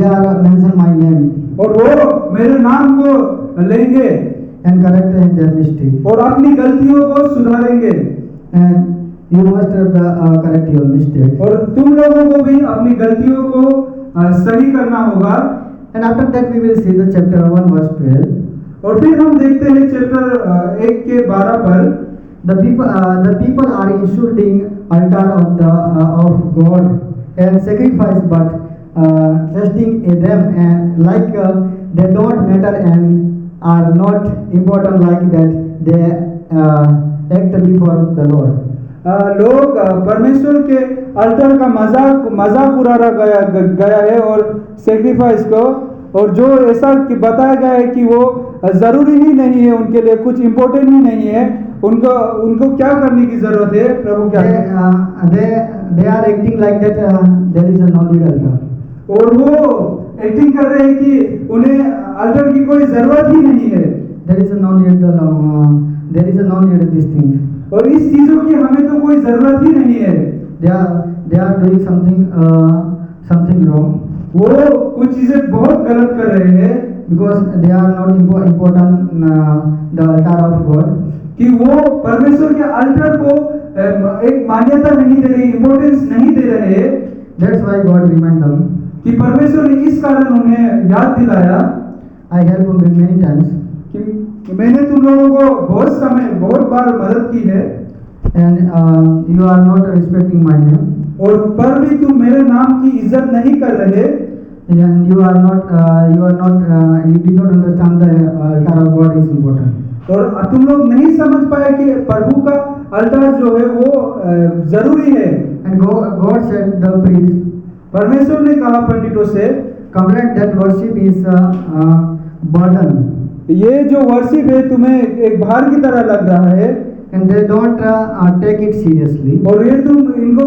are mention my name और वो मेरे नाम को लेंगे and correct in their mistake. और अपनी गलतियों को सुधारेंगे। And you must correct your mistake. और तुम लोगों को भी अपनी गलतियों को सही करना होगा। And after that we will see the chapter 1 verse 12. और फिर हम देखते हैं चैप्टर 1 के 12 पर The people are insulting altar of God and sacrifice, but trusting in them and like they don't matter and are not important like that they act before the Lord. लोग परमेश्वर के अल्टर का मजाक उड़ाया गया है और सेक्रीफाइस को, और जो ऐसा कि बताया गया है कि वो जरूरी ही नहीं है, उनके लिए कुछ इम्पोर्टेंट ही नहीं है, उनको क्या करने की जरूरत है। प्रभु क्या they are acting like that there is no need altar. और वो एक्टिंग कर रहे हैं कि उन्हें अल्टर की कोई जरूरत ही नहीं है। There is no need these things. और इस चीजों की हमें तो कोई जरूरत ही नहीं है। They are doing something wrong. वो कुछ चीजें बहुत गलत कर रहे हैं because they are not important the altar of God. कि वो परमेश्वर के अल्टर को एक मान्यता नहीं दे रहे, इम्पोर्टेंस नहीं दे रहे। That's why God remind them. कि परमेश्वर ने इस कारण उन्हें याद दिलाया। I help them many times. कि मैंने तुम लोगों को बहुत बार मदद की है। And you are not respecting my name. और पर भी तुम मेरे नाम की इज्जत नहीं कर रहे। And you did not understand the altar of God is important. और तुम लोग नहीं समझ पाए कि प्रभु का अल्टार जो है वो जरूरी है। And God said the priest. परमेश्वर ने कहा पंडितों से, complained that worship is burden. ये जो वर्शिप है तुम्हें एक भार की तरह लग रहा है। And they don't take it seriously. और ये तुम इनको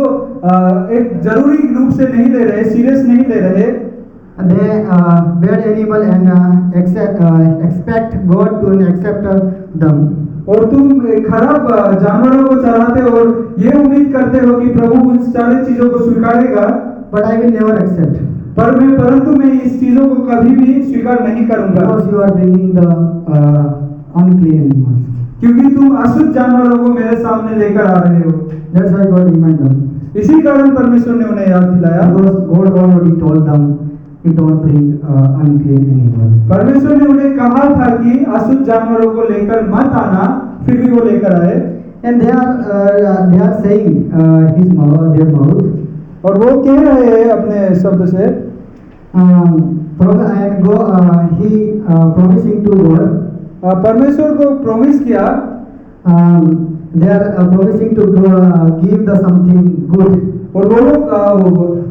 एक जरूरी रूप से नहीं ले रहे, सीरियस नहीं ले रहे। They bad animal and expect God to accept them. और तुम खराब जानवरों को चढ़ाते हो और ये उम्मीद करते हो कि प्रभु उन सारी चीजों को स्वीकारेगा। But I will never accept. परंतु मैं इस चीजों को कभी भी स्वीकार नहीं करूंगा। Because you are bringing the unclean animals. क्योंकि तुम अशुद्ध जानवरों को मेरे सामने लेकर आ रहे हो। That's why God remind them. इसी कारण परमेश्वर ने उन्हें याद दिलाया। Because God already told them, you don't bring unclean animals. परमेश्वर ने उन्हें कहा था कि अशुद्ध जानवरों को लेकर मत आना, फिर भी वो लेकर आए। And they are saying their mouth. और वो कह रहे हैं अपने शब्द से, he promising to God. परमेश्वर को प्रॉमिस किया। They are promising to give the something good. और वो लोग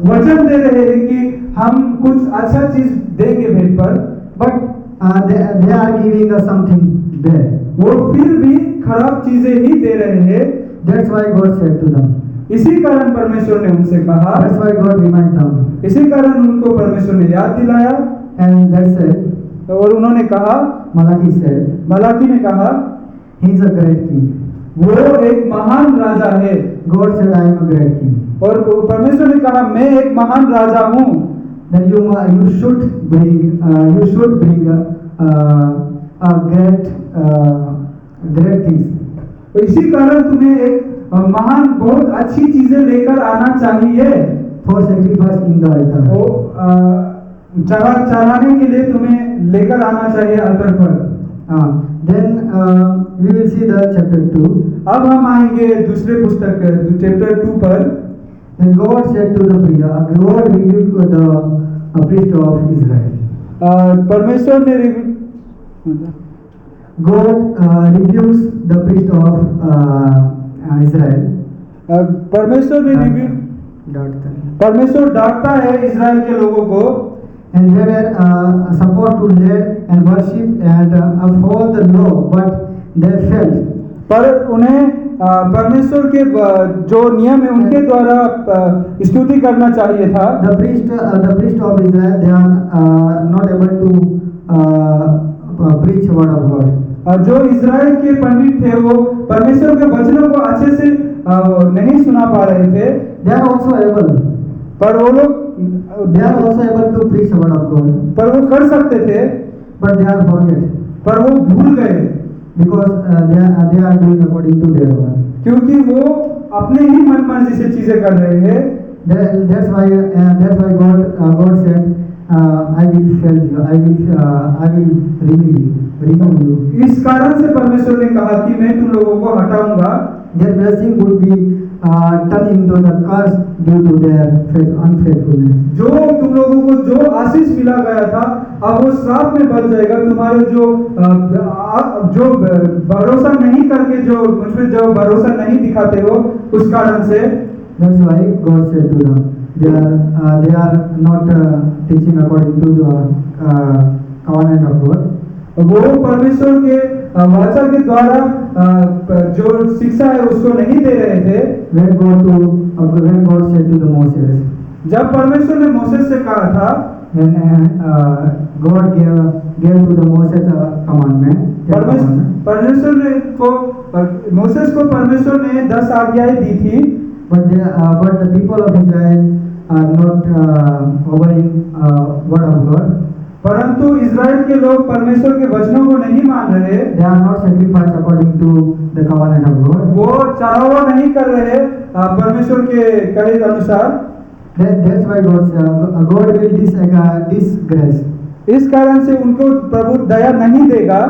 वचन दे रहे हैं कि हम कुछ अच्छा चीज देंगे भेंट पर। But they are giving us something bad. वो फिर भी खराब चीजें ही दे रहे हैं। That's why God said to them. इसी कारण परमेश्वर ने उनसे कहा। That's why God remind them. इसी कारण उनको परमेश्वर ने याद दिलाया। And that's it. और उन्होंने कहा, मलाकी ने कहा, he is a great king. वो एक महान राजा है। God said, I am a great king. और परमेश्वर ने कहा, मैं एक महान राजा हूँ। Then you should bring a great great things. तो इसी कारण तुम्हें एक महान बहुत अच्छी चीजें लेकर आना चाहिए। For sacrifice in the altar. वो चढ़ाने के लिए तुम्हें लेकर आना चाहिए अल्टर पर। Then we will see the chapter 2. अब हम आएंगे दूसरे पुस्तक चैप्टर 2 पर। Then God said to the priest, God rebuked the priest of Israel. परमेश्वर ने God rebukes the priest of Israel. परमेश्वर ने परमेश्वर डांटता है इजराइल के लोगों को। And they were supposed to lead and worship and uphold the law, but they failed. पर उन्हें परमेश्वर के जो नियम है उनके द्वारा स्तुति करना चाहिए था। The priest of Israel, they are not able to preach word of God. जो इजराइल के पंडित थे वो परमेश्वर के वचनों को अच्छे से नहीं सुना पा रहे थे। They are also able. पर वो लोग They are also able to preach the word of God. पर वो कर सकते थे, but they are forget. पर वो भूल गए, because they are doing according to their own. क्योंकि वो अपने ही मन मर्जी से चीजें कर रहे हैं। That's why God said, I will fail you. I will remove you. इस कारण से परमेश्वर ने कहा कि मैं तुम लोगों को हटाऊंगा। Their blessing would be turned into the curse due to their unfaithfulness. जो तुम लोगों को जो आशीष मिला गया था अब वो श्राप में बदल जाएगा। तुम्हारे जो भरोसा नहीं करके जो मुझमें जो भरोसा नहीं दिखाते हो उस कारण से। That's why God said to them, they are not teaching according to the covenant of God. वो परमेश्वर के वाचा के द्वारा जो शिक्षा है उसको नहीं दे रहे थे। When God said to the Moses, जब परमेश्वर ने मोसेस से कहा था, when God gave to the Moses a commandment, परमेश्वर ने को मोसेस को परमेश्वर ने 10 आज्ञाएं दी थी, but the people of Israel are not obeying word of God. परंतु इजराइल के लोग परमेश्वर के वचनों को नहीं मान रहे। They are not sacrificed according to the covenant of God. वो चढ़ावा नहीं कर रहे परमेश्वर के कहे अनुसार। That's why God will disgrace. इस कारण से उनको प्रभु दया नहीं देगा।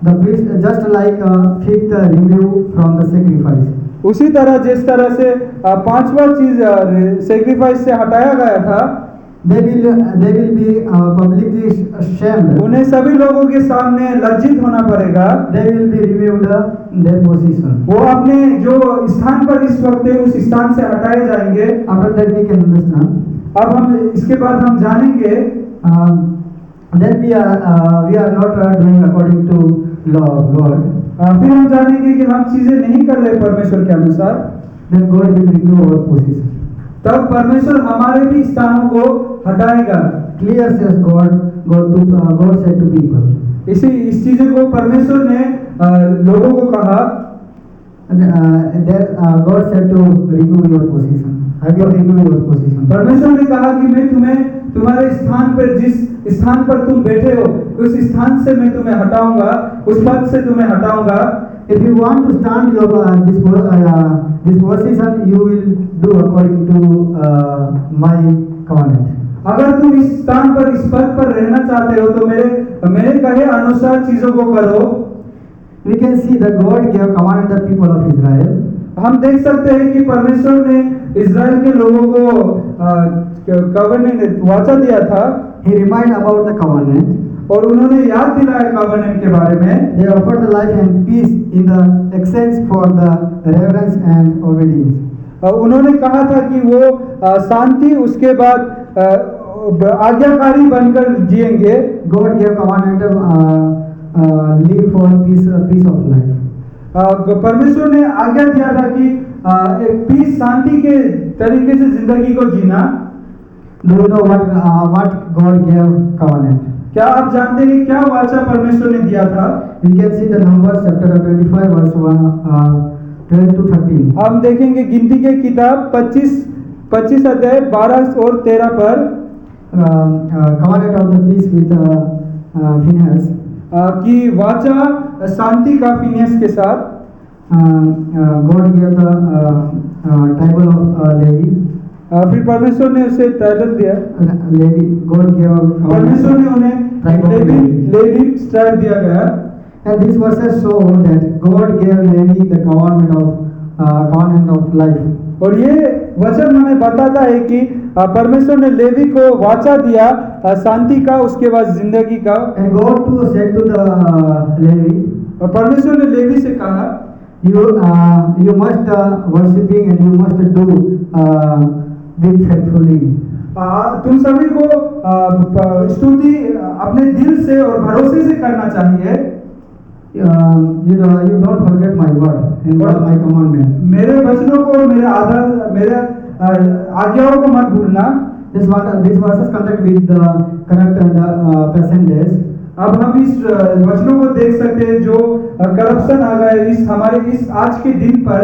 The priest just like fifth remove from the sacrifice. उसी तरह जिस तरह से पांचवा चीज सेक्रीफाइस से हटाया गया था, they will be publicly shamed. उन्हें सभी लोगों के सामने लज्जित होना पड़ेगा। They will be removed their position. वो अपने जो स्थान पर इस वक्त है उस स्थान से हटाए जाएंगे। After that we can understand. अब हम इसके बाद हम जानेंगे then we are not doing according to law of God. फिर हम जानेंगे कि हम चीजें नहीं कर रहे परमेश्वर के अनुसार। Then God will remove our position. तब परमेश्वर हमारे भी स्थानों को हटाएगा। Clear says God said to people. इस चीज को परमेश्वर ने लोगों को कहा। God said to remove your position. I will remove your position. परमेश्वर ने कहा कि मैं तुम्हें तुम्हारे स्थान पर जिस स्थान पर तुम बैठे हो उस स्थान से मैं तुम्हें हटाऊंगा, उस पद से तुम्हें हटाऊंगा। If you want to stand your this position, you will do according to my covenant. अगर तुम इस स्थान पर इस पद पर रहना चाहते हो तो मेरे कहे अनुसार चीजों को करो। We can see that God gave command the people of Israel. हम देख सकते हैं कि परमेश्वर ने इजराइल के लोगों को कवनेंट वाचा दिया था। He reminded about the covenant. और उन्होंने याद दिलाया कवनेंट के बारे में। They offered the life and peace in the exchange for the reverence and obedience. उन्होंने कहा था कि वो शांति उसके बाद आज्ञाकारी बनकर जिएंगे। God gave command live for peace of life. परमेश्वर ने आज्ञा दिया था कि एक पीस शांति के तरीके से जिंदगी को जीना। Do you know what God gave covenant? क्या आप जानते हैं क्या वाचा परमेश्वर ने दिया था? We can see the Numbers chapter 25 verse 12 to 13. हम देखेंगे गिनती के किताब 25 अध्याय 12 और 13 पर Covenant of the priest with Phinehas. कि वाचा शांति का फिनियस के साथ God gave the title of Levi. फिर परमेश्वर ने उसे टाइटल दिया, Levi. God gave परमेश्वर ने उन्हें लेवी स्टाइल दिया गया। And these verses show that God gave Levi the covenant of life. और ये वचन हमें बताता है कि परमेश्वर ने लेवी को वाचा दिया शांति का, उसके बाद जिंदगी का। And God too said to the Levi, और परमेश्वर ने लेवी से कहा, you must worshiping and you must do it faithfully. तुम सभी को स्तुति अपने दिल से और भरोसे से करना चाहिए। You don't forget my word and my commandment. मेरे वचनों को और मेरे आज्ञाओं को मत भूलना। This verses contact with the corrupt and the present days. अब हम इस वचनों को देख सकते हैं जो करप्शन आ गए हमारे इस आज के दिन पर।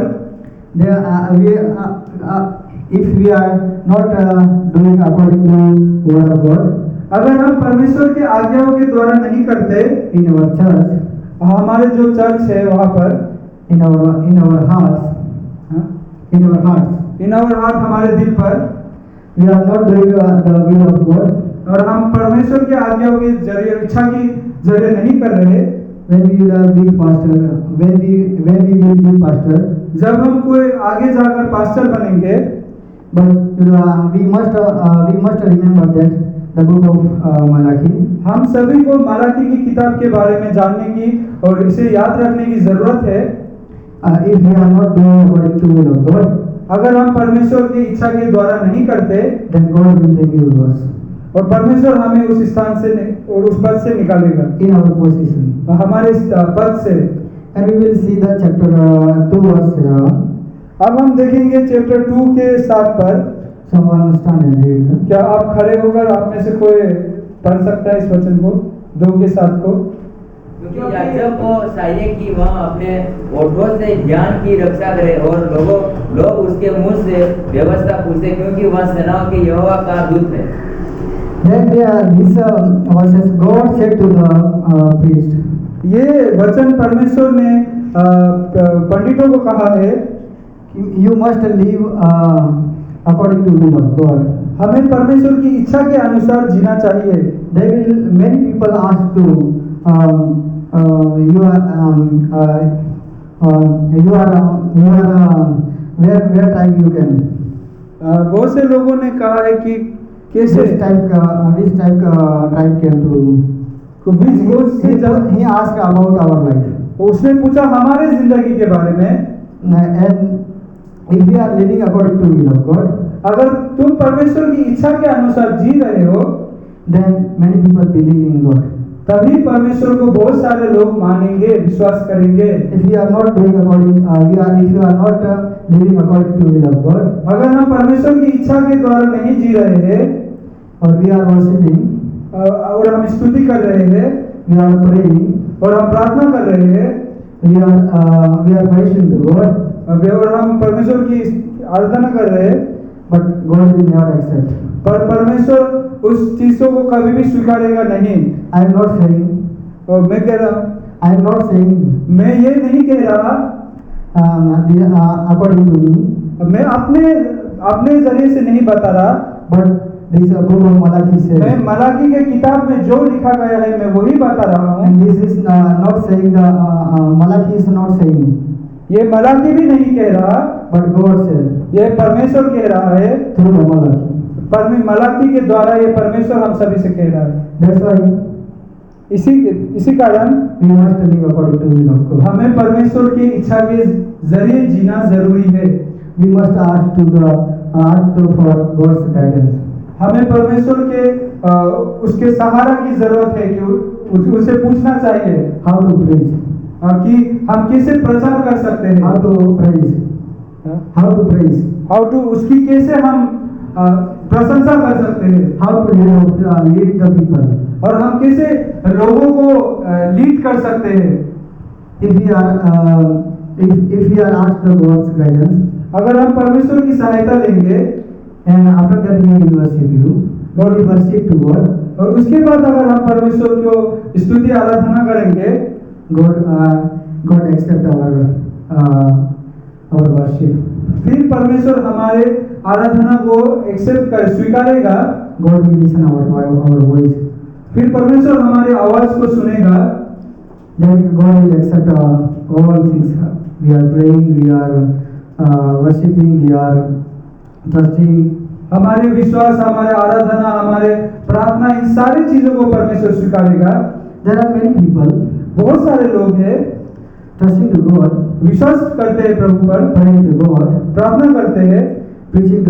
If we are not doing according to word of God, अगर हम परमेश्वर के आज्ञाओं के द्वारा नहीं करते in our church, हमारे जो चर्च है वहाँ पर, in our hearts, हमारे दिल पर, we are not doing the will of God, और हम परमेश्वर के आज्ञाओं के जरिए इच्छा की जरिए नहीं कर रहे। when we will be pastor, when we will be pastor, जब हम कोई आगे जाकर पास्टर बनेंगे, but we must remember that the book of Malachi. हम सभी को मलाकी की किताब के बारे में जानने की और इसे याद रखने की जरूरत है। If we are not doing according to will of God, अगर हम परमेश्वर की इच्छा के द्वारा नहीं करते, then God will take you us और परमेश्वर हमें उस स्थान से और उस पद से निकालेगा, in our position. हमारे पद से। And we will see the chapter 2 verse. अब हम देखेंगे चैप्टर 2 के 7 पर। Someone stand and read. क्या आप खड़े होकर आप में से कोई पढ़ सकता है इस वचन को 2 के 7 को? क्योंकि याजक को चाहिए कि वह अपने ओठों से ज्ञान की रक्षा करे और लोग उसके मुंह से व्यवस्था पूछे, क्योंकि वह सेनाओं के यहोवा का दूत है। Then this verses God said to the priest. ये वचन परमेश्वर ने पंडितों को कहा है, You must live according to will of God. हमें परमेश्वर की इच्छा के अनुसार जीना चाहिए। Many people ask to where type you can. बहुत से लोगों ने कहा है कि कैसे Which type tribe can do. He asked about our life. उसने पूछा हमारे जिंदगी के बारे में। And if we are living according to will of God, अगर तुम परमेश्वर की इच्छा के अनुसार जी रहे हो, then many people believe in God. तभी परमेश्वर को बहुत सारे लोग मानेंगे, विश्वास करेंगे। If we are not doing according, if you are not living according to will of God, अगर हम परमेश्वर की इच्छा के द्वारा नहीं जी रहे हैं, और we are worshiping, और हम स्तुति कर रहे हैं, we are praying, और हम प्रार्थना कर रहे हैं, we are praising to God, और हम परमेश्वर की आराधना कर रहे हैं, but God will never accept. पर परमेश्वर उस चीजों को कभी भी स्वीकारेगा नहीं। I am not saying, और मैं कह रहा हूँ, I am not saying मैं ये नहीं कह रहा according to me, मैं अपने जरिए से नहीं बता रहा, but this book of Malachi says, मैं मलाकी के किताब में जो लिखा गया है मैं वही बता रहा हूँ। and this is not saying Malachi is not saying, ये मलाकी भी नहीं कह रहा, but God said ये परमेश्वर कह रहा है, through the Malachi. मलाकी के द्वारा ये परमेश्वर हम सभी से कह रहा है। That's why इसी कारण we must live according to will of God. हमें परमेश्वर की इच्छा के जरिए जीना जरूरी है। We must ask for God's guidance. हमें परमेश्वर के उसके सहारा की जरूरत है कि उसे पूछना चाहिए How to preach, कि हम कैसे प्रचार कर सकते हैं, how to praise, how to उसकी कैसे हम प्रशंसा कर सकते हैं, how to lead the people. और हम कैसे लोगों को लीड कर सकते हैं। If we are asked the God's guidance, अगर हम परमेश्वर की सहायता लेंगे, and after that we will worship you, when we worship to God, और उसके बाद अगर हम परमेश्वर को स्तुति आराधना करेंगे, God accept our worship. फिर परमेश्वर हमारे आराधना को एक्सेप्ट कर स्वीकारेगा, God will listen our voice. फिर परमेश्वर हमारे आवाज को सुनेगा, Then God will accept all things. We are praying, we are worshiping, we are trusting. हमारे विश्वास, हमारे आराधना, हमारे प्रार्थना, इन सारी चीजों को परमेश्वर स्वीकारेगा। There are many people बहुत सारे लोग हैं trusting to God, विश्वास करते हैं प्रभु पर, praying to God, प्रार्थना करते हैं, preaching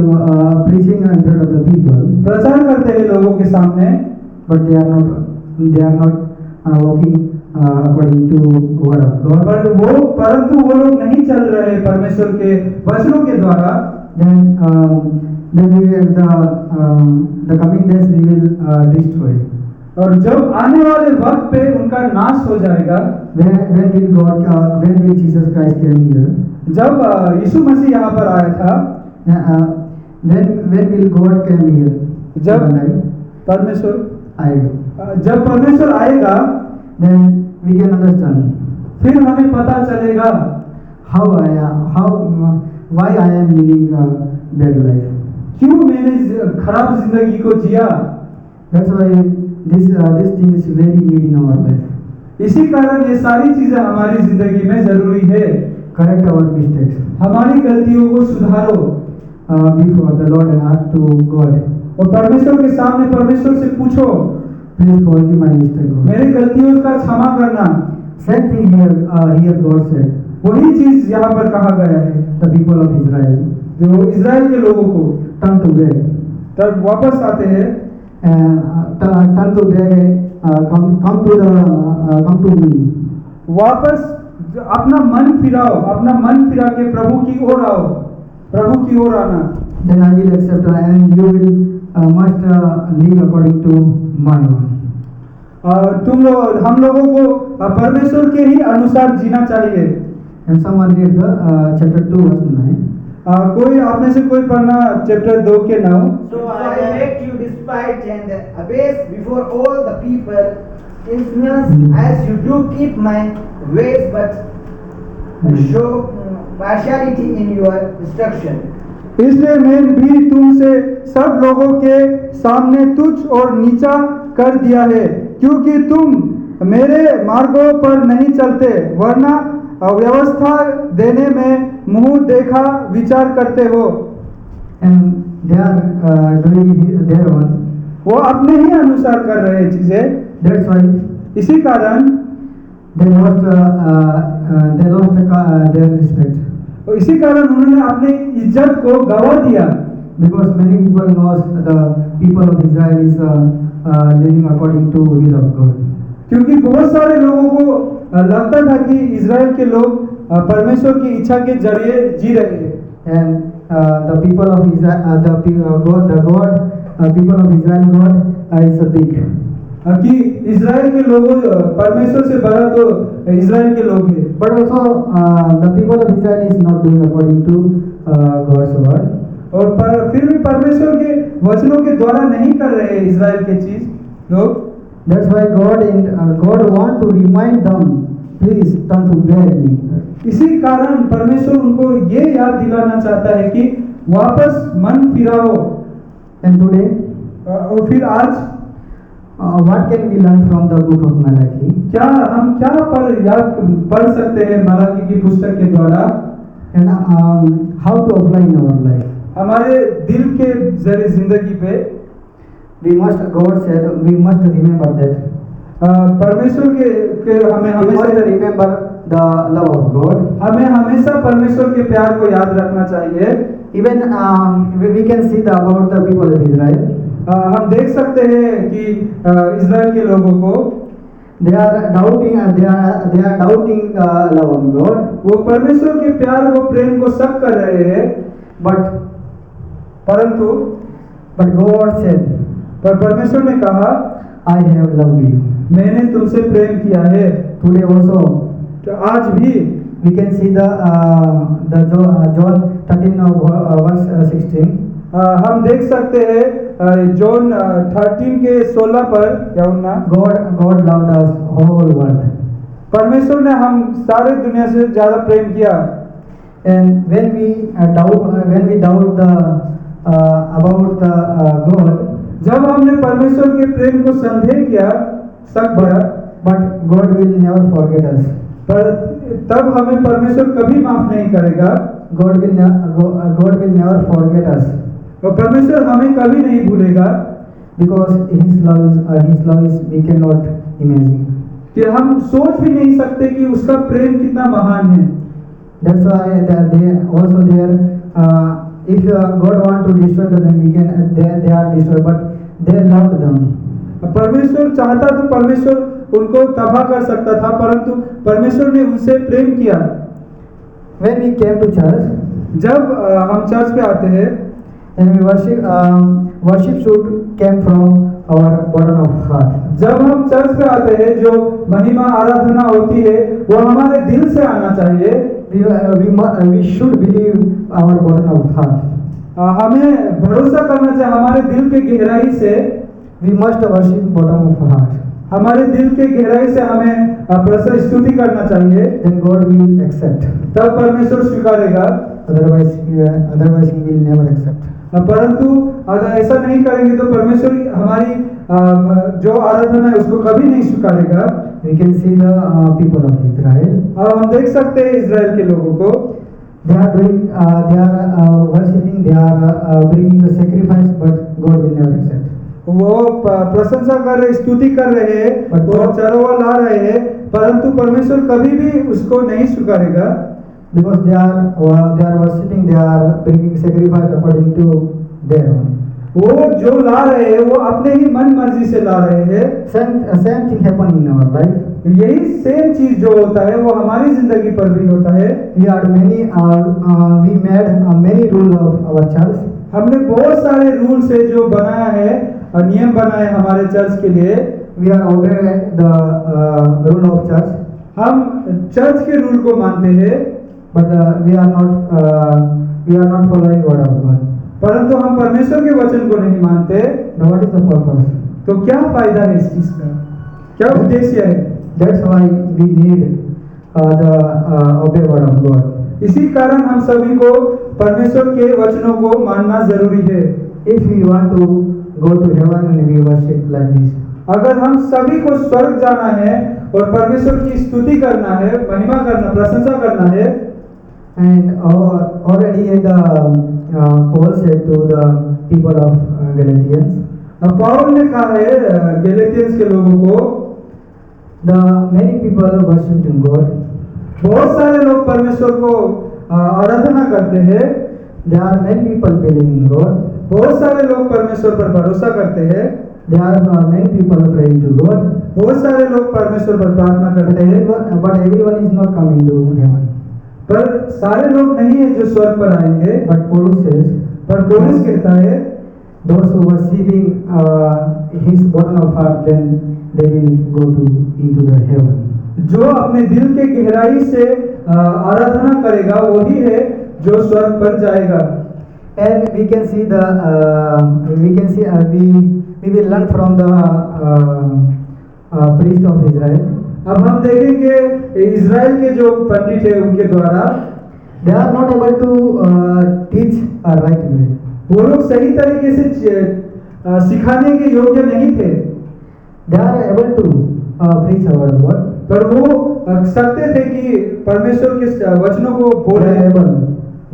in front of the people, प्रचार करते हैं लोगों के सामने, but they are not walking according to word of God. परंतु वो लोग नहीं चल रहे परमेश्वर के वचनों के द्वारा। Then we will the coming days we will destroy. और जब आने वाले वक्त पे उनका नाश हो जाएगा, when will Jesus Christ came here? जब यीशु मसीह यहाँ पर आया था, when will God come here? जब परमेश्वर आएगा, जब परमेश्वर आएगा, then we can understand. फिर हमें पता चलेगा why I am living a bad life. क्यों मैंने खराब जिंदगी को जिया। That's why this thing is very need in our life. इसी कारण ये सारी चीजें हमारी जिंदगी में जरूरी है। Correct our mistakes. हमारी गलतियों को सुधारो before the Lord and ask to God. और परमेश्वर के सामने परमेश्वर से पूछो, Please forgive my mistake. मेरी गलतियों का क्षमा करना। Same thing here God said. वही चीज यहाँ पर कहा गया है, The people of Israel, जो इजराइल के लोगों को turn to back. तब वापस आते हैं, turn to back, come to me. वापस अपना मन फिराओ, अपना मन फिरा के प्रभु की ओर आओ, प्रभु की ओर आना। Then I will accept and you will must live according to my one. हम लोगों को परमेश्वर के ही अनुसार जीना चाहिए। And someone read the chapter 2 verse 9. कोई आप में से कोई पढ़ना चैप्टर 2 के 9। So I make you despite and abased before all the people, insolence as you do keep my ways, but show partiality in your instruction. इसलिए मैं भी तुमसे सब लोगों के सामने तुच्छ और नीचा कर दिया है, क्योंकि तुम मेरे मार्गों पर नहीं चलते, वरना व्यवस्था देने में मुंह देखा विचार करते हो। And they are doing their own. वो अपने ही अनुसार कर रहे हैं चीजें। That's why इसी कारण they lost their respect. इसी कारण उन्होंने अपनी इज्जत को गवा दिया। Because many people knows the people of Israel is living according to will of God. क्योंकि बहुत सारे लोगों को लगता था कि इजराइल के लोग परमेश्वर की इच्छा के जरिए जी रहे हैं। And the people of Israel, people of Israel, God is a big. कि इजराइल के लोगों परमेश्वर से बड़ा तो इजराइल के लोग हैं। But also the people of Israel is not doing according to God's word. और फिर भी परमेश्वर के वचनों के द्वारा नहीं कर रहे हैं इजराइल के चीज लोग। That's why God want to remind them, please turn to back me. इसी कारण परमेश्वर उनको ये याद दिलाना चाहता है कि वापस मन फिराओ। And today, और फिर आज what can we learn from the book of Malachi? हम क्या पढ़ सकते हैं मलाकी की पुस्तक के द्वारा? And how to apply in our life? हमारे दिल के जरिए जिंदगी पे God said we must remember that. परमेश्वर के हमें We must हमेशा remember the love of God. हमें हमेशा परमेश्वर के प्यार को याद रखना चाहिए। Even we can see about the people of Israel. हम देख सकते हैं कि इजराइल के लोगों को They are doubting the love of God. वो परमेश्वर के प्यार को प्रेम को शक कर रहे हैं, परंतु God said, पर परमेश्वर ने कहा I have loved you. मैंने तुमसे प्रेम किया है। Today also तो आज भी we can see the John 13 verse 16. हम देख सकते हैं जॉन 13 के 16 पर या 19, God loved us whole world. परमेश्वर ने हम सारे दुनिया से ज्यादा प्रेम किया। And when we doubt about God, जब हमने परमेश्वर के प्रेम को संदेह किया, शक किया, but God will never forget us. पर तब हमें परमेश्वर कभी माफ नहीं करेगा। God will never forget us, और परमेश्वर हमें कभी नहीं भूलेगा, because His love is we cannot imagine. कि हम सोच भी नहीं सकते कि उसका प्रेम कितना महान है। That's why they also there. If God want to destroy them, they are destroyed, but they loved them. परमेश्वर चाहता तो परमेश्वर उनको तबाह कर सकता था, परंतु परमेश्वर ने उनसे प्रेम किया। When we came to church, जब हम चर्च पे आते हैं, and we worship should came from our bottom of heart. जब हम चर्च पे आते हैं, जो महिमा आराधना होती है वो हमारे दिल से आना चाहिए। We should believe our bottom of heart. हमें भरोसा करना चाहिए हमारे दिल के गहराई से। We must worship bottom of heart. हमारे दिल के गहराई से हमें प्रभु स्तुति करना चाहिए। Then God will accept. तब परमेश्वर स्वीकारेगा, Otherwise He will never accept. परंतु अगर ऐसा नहीं करेंगे तो परमेश्वर हमारी जो आराधना है उसको कभी नहीं स्वीकारेगा। We can see the people of Israel. अब हम देख सकते हैं इजराइल के लोगों को, They are worshipping, they are bringing the sacrifice, but God will never accept. वो प्रशंसा कर रहे, स्तुति कर रहे हैं और चढ़ावा ला रहे हैं, परंतु परमेश्वर कभी भी उसको नहीं स्वीकारेगा। Because they are worshipping, they are bringing sacrifice according to their own. वो जो ला रहे हैं वो अपने ही मन मर्जी से ला रहे हैं। Same thing happen in our life. यही सेम चीज जो होता है वो हमारी जिंदगी पर भी होता है। We made many rules of our church. हमने बहुत सारे रूल से जो बनाया है और नियम बनाए हमारे चर्च के लिए। We are obey the rule of church. हम चर्च के रूल को मानते हैं, but we are not following word of God. परंतु हम परमेश्वर के वचन को नहीं मानते। What is the purpose? तो क्या फायदा है इस चीज का, क्या उद्देश्य है? That's why we need the obey word of God. इसी कारण हम सभी को परमेश्वर के वचनों को मानना जरूरी है। If we want to go to heaven and we worship like this, अगर हम सभी को स्वर्ग जाना है और परमेश्वर की स्तुति करना है, महिमा करना, प्रशंसा करना है, and already Paul said to the people of Galatians, Paul ने कहा है गैलेतियंस के लोगों को, the many people worshiping God. बहुत सारे लोग परमेश्वर को आराधना करते हैं। There are many people believing in God. बहुत सारे लोग परमेश्वर पर भरोसा करते हैं। There are many people praying to God. बहुत सारे लोग परमेश्वर पर प्रार्थना करते हैं, but everyone is not coming to heaven. पर सारे लोग नहीं है जो स्वर्ग पर आएंगे। But Paul says, पर पौलुस कहता है, those who worshiping his bottom of heart, then they will go into the heaven. जो अपने दिल के गहराई से आराधना करेगा वही है जो स्वर्ग पर जाएगा। And we can see we will learn from the priest of Israel. अब हम देखेंगे इजराइल के जो पंडित है उनके द्वारा, they are not able to teach a right way. वो लोग सही तरीके से सिखाने के योग्य नहीं थे। They are able to preach our word. पर वो सकते थे कि परमेश्वर के वचनों को बोले,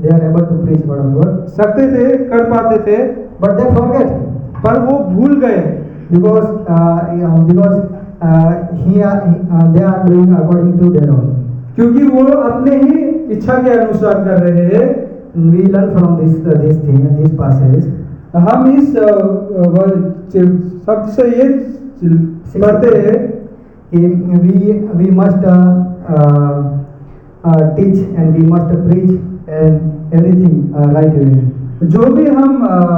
they are able to preach word of God. सकते थे, कर पाते थे, but they forget. पर वो भूल गए, because they are doing according to their own. क्योंकि वो अपने ही इच्छा के अनुसार कर रहे हैं। We learn from this passage. हम इस शब्द से ये पढ़ते हैं कि we must teach and we must preach and everything right way. जो भी हम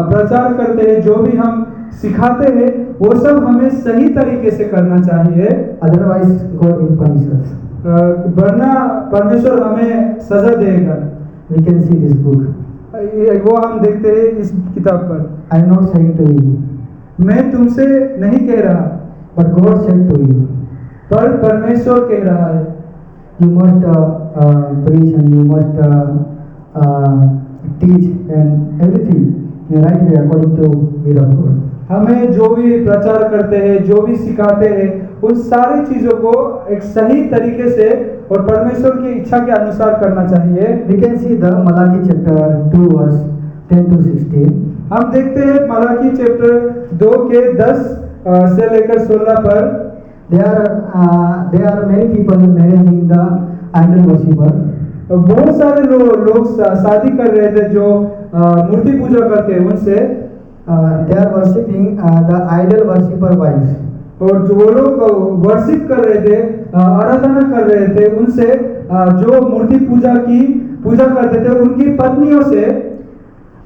प्रचार करते हैं, जो भी हम सिखाते हैं, वो सब हमें सही तरीके से करना चाहिए। Otherwise God will punish us. वरना परमेश्वर हमें सजा देगा। We can see this book. वो हम देखते हैं इस किताब पर। I am not saying to you, मैं तुमसे नहीं कह रहा, but God said to you, पर परमेश्वर कह रहा है, you must preach and you must teach and everything in the right way according to will of God. हमें जो भी प्रचार करते हैं, जो भी सिखाते हैं, उन सारी चीजों को एक सही तरीके से और परमेश्वर की इच्छा के अनुसार करना चाहिए। We can see the Malachi chapter 2 verse 10 to 16. हम देखते हैं मलाकी चैप्टर 2 के 10 से लेकर 16 पर There are many people managing the idol worshipper. बहुत सारे लोग शादी कर रहे थे जो मूर्ति पूजा करते हैं उनसे, They are worshipping the idol worshipper wives. और जो वो लोग वर्शिप कर रहे थे, आराधना कर रहे थे उनसे, जो मूर्ति पूजा करते थे उनकी पत्नियों से।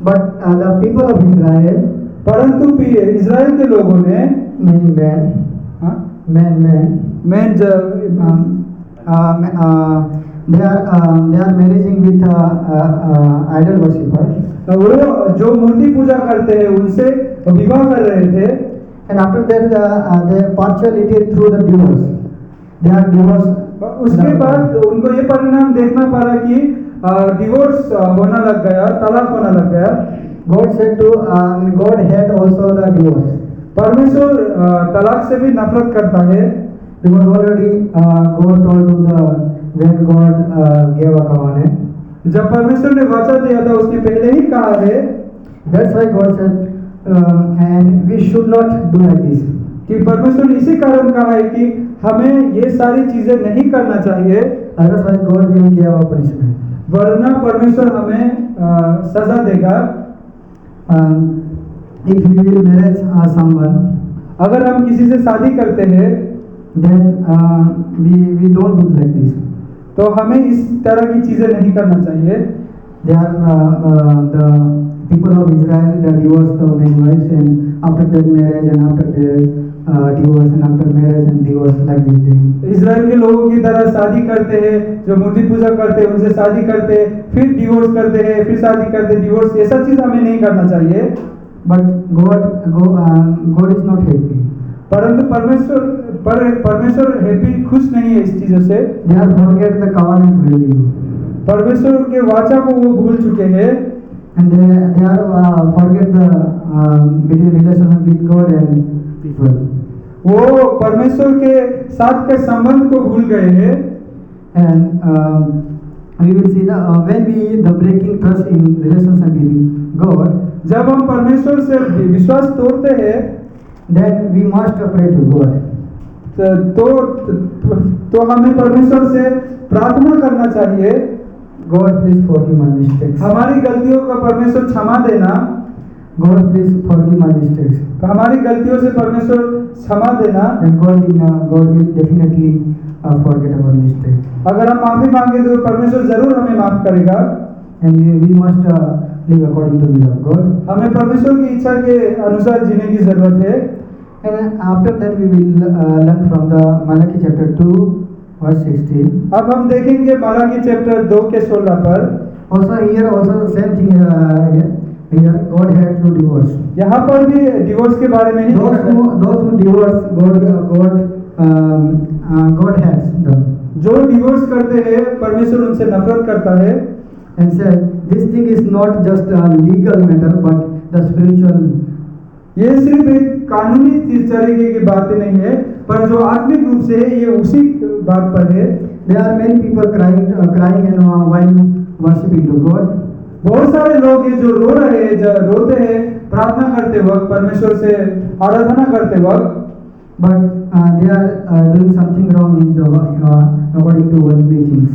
But the people of Israel, परंतु इजराइल के लोगों ने many men, they are marrying with idol worshipper. वो जो मूर्ति पूजा करते हैं उनसे विवाह कर रहे थे, And after that they partiality through the divorce. They are divorced. उसके बाद उनको ये परिणाम देखना पड़ा कि डिवोर्स होना लग गया, तलाक होना लग गया। God said to God had also the divorce. परमेश्वर तलाक से भी नफरत करता है। Because already God told to the when God gave a commandment. जब परमेश्वर ने वाचा दिया था उसने पहले ही कहा है। That's why God said and we should not do like this. कि परमेश्वर ने इसी कारण कहा है कि हमें ये सारी चीजें नहीं करना चाहिए, Otherwise God will give a punishment. वरना परमेश्वर हमें सजा देगा। If we will marry someone, अगर हम किसी से शादी करते हैं then we don't do like this. तो हमें इस तरह की चीजें नहीं करना चाहिए। They are the people of Israel that divorced the many wives and after that marriage and after their divorce and after marriage and divorce like this thing. Israel के लोगों की तरह शादी करते हैं, जो मूर्ति पूजा करते हैं उनसे शादी करते हैं, फिर डिवोर्स करते हैं, फिर शादी करते हैं, डिवोर्स, ऐसा चीज हमें नहीं करना चाहिए। But God is not happy. परंतु परमेश्वर हैप्पी, खुश नहीं है इस चीजों से। They have forget the covenant value. परमेश्वर के वाचा को वो भूल चुके हैं And they are forget the between relationship with God and people. वो परमेश्वर के साथ के संबंध को भूल गए हैं। And we will see when we the breaking trust in relationship with God, जब हम परमेश्वर से विश्वास तोड़ते हैं, then we must pray to God. तो हमें परमेश्वर से प्रार्थना करना चाहिए, God please forgive my mistakes. हमारी गलतियों का परमेश्वर क्षमा देना। God please forgive my mistakes. हमारी गलतियों से परमेश्वर क्षमा देना। And God will definitely forget our mistakes. अगर हम माफी मांगे तो परमेश्वर जरूर हमें माफ करेगा। And we must live according to the will of God. हमें परमेश्वर की इच्छा के अनुसार जीने की जरूरत है। And after that we will learn from the Malachi chapter 2 verse 16. अब हम देखेंगे मलाकी चैप्टर 2 के 16 पर। Also same thing here God had to divorce. यहाँ पर भी डिवोर्स के बारे में ही Those who divorce God hates them. जो डिवोर्स करते हैं परमेश्वर उनसे नफरत करता है। And said this thing is not just a legal matter but the spiritual. ये सिर्फ एक कानूनी तरीके की बात नहीं है, पर जो आत्मिक रूप से है ये उसी बात पर है। There are many people crying and while worshiping to God. बहुत सारे लोग हैं जो रो रहे हैं, जो रोते हैं प्रार्थना करते वक्त, परमेश्वर से आराधना करते वक्त, but they are doing something wrong in the according to worldly things.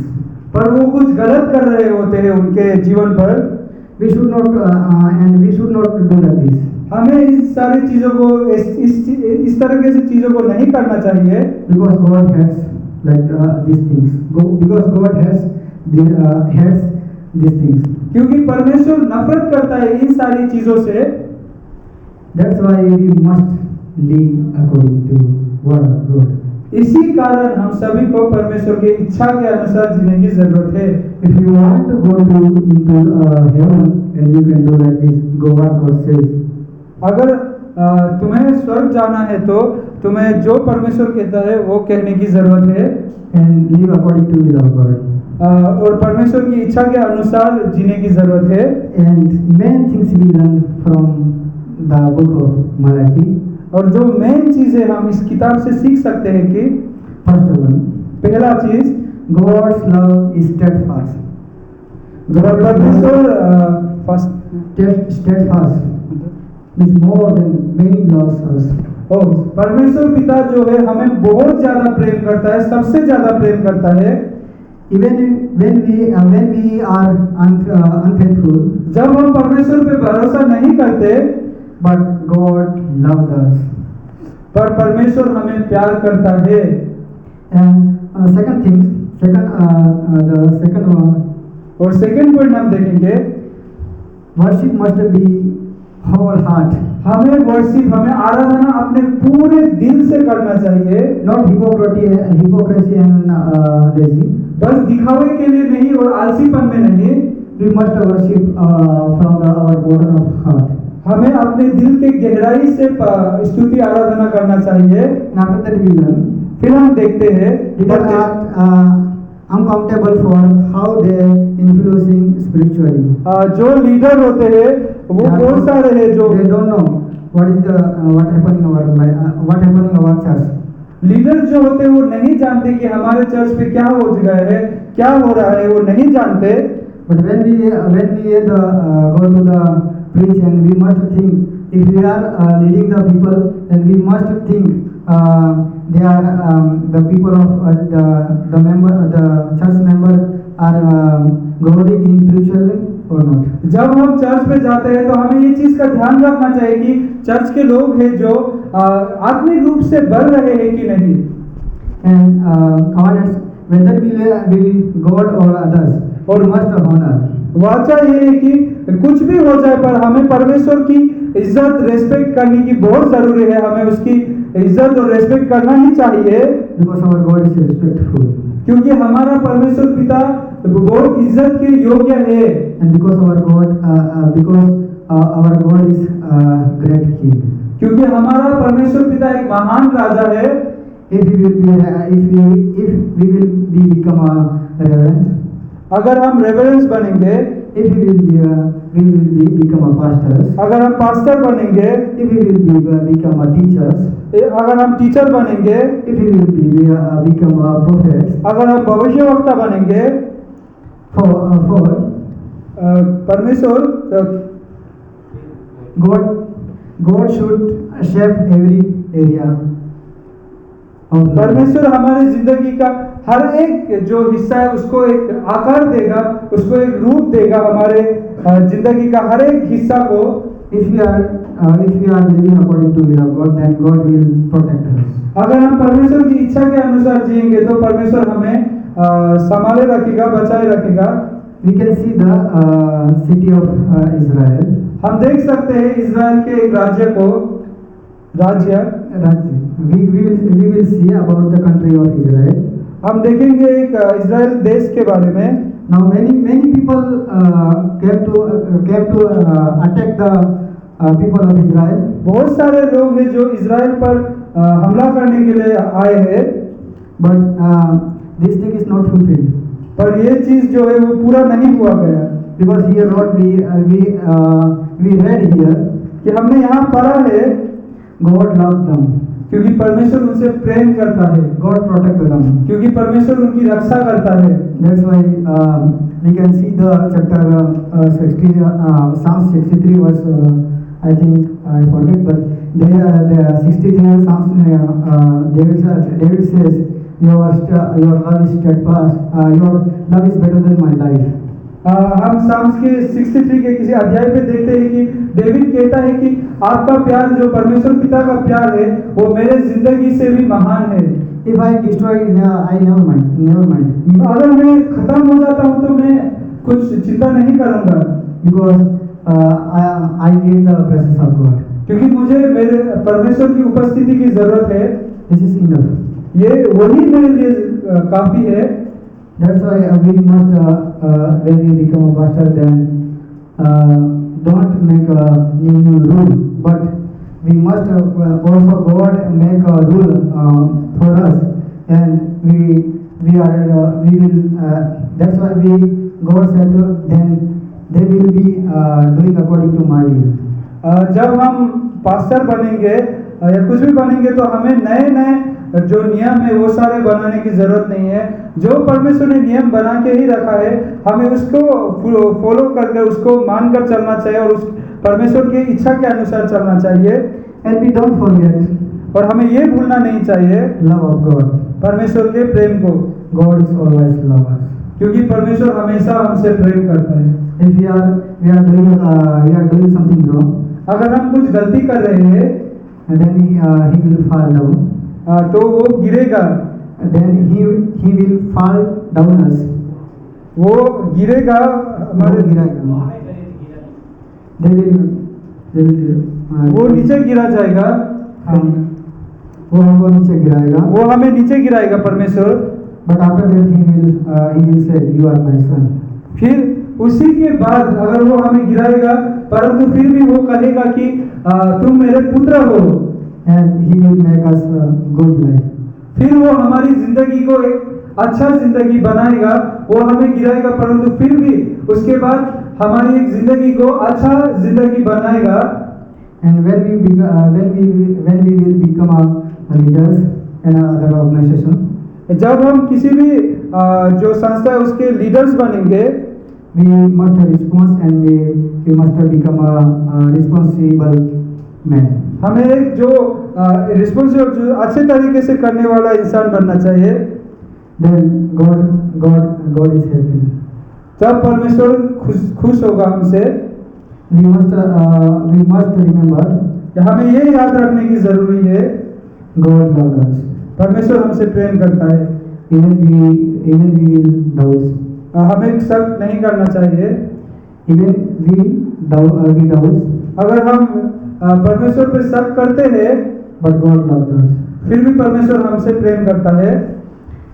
पर वो कुछ गलत कर रहे होते हैं उनके जीवन पर। We should not do like this. हमें इस सारी चीजों को इस तरह से चीजों को नहीं करना चाहिए। Because God hates like these things. Because God hates these things. क्योंकि परमेश्वर नफरत करता है इन सारी चीजों से। That's why we must live according to word of God. इसी कारण हम सभी को परमेश्वर की इच्छा के अनुसार जीने की जरूरत है। If you want to go into heaven, and you can do like this, go what God says. अगर तुम्हें स्वर्ग जाना है तो तुम्हें जो परमेश्वर कहता है वो कहने की जरूरत है And live according to the will of God. और परमेश्वर की इच्छा के अनुसार जीने की जरूरत है। And main things we learn from the book of Malachi. और जो मेन चीजें हम इस किताब से सीख सकते हैं कि First one, पहला चीज God's love is steadfast. परमेश्वर Steadfast is more than many loves us. परमेश्वर पिता जो है हमें बहुत ज्यादा प्रेम करता है, सबसे ज्यादा प्रेम करता है। Even when we are unfaithful, जब हम परमेश्वर पे भरोसा नहीं करते, but God loves us. पर परमेश्वर हमें प्यार करता है। And the second one, और सेकंड पॉइंट हम देखेंगे, worship must be whole heart. हमें वर्शिप, हमें आराधना अपने पूरे दिल से करना चाहिए। Not hypocrisy and lazy. बस दिखावे के लिए नहीं और आलसीपन में नहीं। We must worship from our bottom of heart. हमें अपने दिल के गहराई से स्तुति आराधना करना चाहिए। After that we learn. फिर हम देखते हैं Leaders are uncomfortable for how they influencing spiritually. जो लीडर होते हैं वो बहुत सारे हैं जो they don't know what happening in our life, what happening in our church. Leader जो होते हैं वो नहीं जानते कि हमारे चर्च पे क्या हो गया है, क्या हो रहा है, वो नहीं जानते। But when we go to the preach, and we must think, if we are leading the people, then we must think they are the people of the church member are growing in spiritually or not. जब हम church पे जाते हैं तो हमें ये चीज का ध्यान रखना चाहिए कि चर्च के लोग हैं जो आत्मिक रूप से बढ़ रहे हैं कि नहीं। And honest, whether we God or others, or must honor. वाचा ये है कि कुछ भी हो जाए पर हमें परमेश्वर की इज्जत रेस्पेक्ट करने की बहुत जरूरी है। हमें उसकी इज्जत और रेस्पेक्ट करना ही चाहिए। Because our God is respectful. क्योंकि हमारा परमेश्वर पिता बहुत इज्जत के योग्य है। And because our God is great king. क्योंकि हमारा परमेश्वर पिता एक महान राजा है। If we will become a reverence, अगर हम रेवरेंस बनेंगे, if we will become a pastors, अगर हम पास्टर बनेंगे, if we will become a teachers, अगर हम टीचर बनेंगे, if we will become a prophets, अगर हम भविष्यवक्ता बनेंगे, for परमेश्वर God should shape every area. परमेश्वर हमारी जिंदगी का हर एक जो हिस्सा है उसको एक आकार देगा, उसको एक रूप देगा। हमारे जिंदगी का हर एक हिस्सा को if we are living according to will of God, then God will protect us. अगर हम परमेश्वर की इच्छा के अनुसार जिएंगे तो परमेश्वर हमें संभाले रखेगा, बचाए रखेगा। We can see the city of Israel. हम देख सकते हैं इजराइल के एक राज्य को, We will see about the country of Israel. हम देखेंगे एक इजराइल देश के बारे में। Now many people came to attack the people of Israel. बहुत सारे लोग हैं जो इजराइल पर हमला करने के लिए आए हैं, but this thing is not fulfilled. पर ये चीज जो है वो पूरा नहीं हुआ गया। Because here what we read here कि हमने यहाँ पढ़ा है God loved them. क्योंकि परमेश्वर उनसे प्रेम करता है, God protected them. क्योंकि परमेश्वर उनकी रक्षा करता है। That's why we can see the chapter 60, Psalm 63 verse, I think I forget, but the 63 Psalms, David says, your love is steadfast, your love is better than my life. हम Sam's के 63 के किसी अध्याय पे देखते हैं कि डेविड कहता है कि आपका प्यार जो परमेश्वर पिता का प्यार है वो मेरे जिंदगी से भी महान है। If I destroy, I never mind. अगर मैं खत्म हो जाता हूँ तो मैं कुछ चिंता नहीं करूँगा, because I need the presence of God. क्योंकि मुझे मेरे परमेश्वर की उपस्थिति की जरूरत है। This is enough. ये वही मेरे लिए काफी है। That's why we must, when we become a pastor, then don't make a new rule, but we must also God make a rule for us, and we will. That's why God said, then they will be doing according to my will. जब हम pastor बनेंगे या कुछ भी बनेंगे तो हमें नए नए जो नियम है वो सारे बनाने की जरूरत नहीं है। जो परमेश्वर ने नियम बना के ही रखा है हमें उसको फॉलो करके उसको मानकर चलना चाहिए और उस परमेश्वर की इच्छा के अनुसार चलना चाहिए। And we don't forget और हमें ये भूलना नहीं चाहिए love of God. परमेश्वर के प्रेम को, God is always love us. क्योंकि परमेश्वर हमेशा हमसे प्रेम करता है। If we are doing something wrong, अगर हम कुछ गलती कर रहे हैं then he will fall down. तो वो गिरेगा, Then he will fall down us. वो गिरेगा हमारे, वो नीचे गिरा जाएगा, वो हमको नीचे गिराएगा, वो हमें नीचे गिराएगा परमेश्वर। But after that he will say, you are my son. फिर उसी के बाद अगर वो हमें गिराएगा परंतु फिर भी वो कहेगा कि तुम मेरे पुत्र हो, And he will make us a good life. फिर वो हमारी जिंदगी को एक अच्छा जिंदगी बनाएगा। वो हमें गिराएगा परंतु फिर भी उसके बाद हमारी एक जिंदगी को अच्छा जिंदगी बनाएगा। And when we will become a leaders in another organization, जब हम किसी भी जो संस्था है उसके लीडर्स बनेंगे, we must respond and we must become a responsible man. हमें एक जो रिस्पॉन्सिबल जो अच्छे तरीके से करने वाला इंसान बनना चाहिए। Then God is happy. तब परमेश्वर खुश होगा हमसे। We must remember, हमें ये याद रखने की जरूरी है God loves us. परमेश्वर हमसे प्रेम करता है। Even we will doubt. हमें शक नहीं करना चाहिए। Even we doubt. अगर हम परमेश्वर पे शक करते हैं But God loves us. फिर भी परमेश्वर हमसे प्रेम करता है।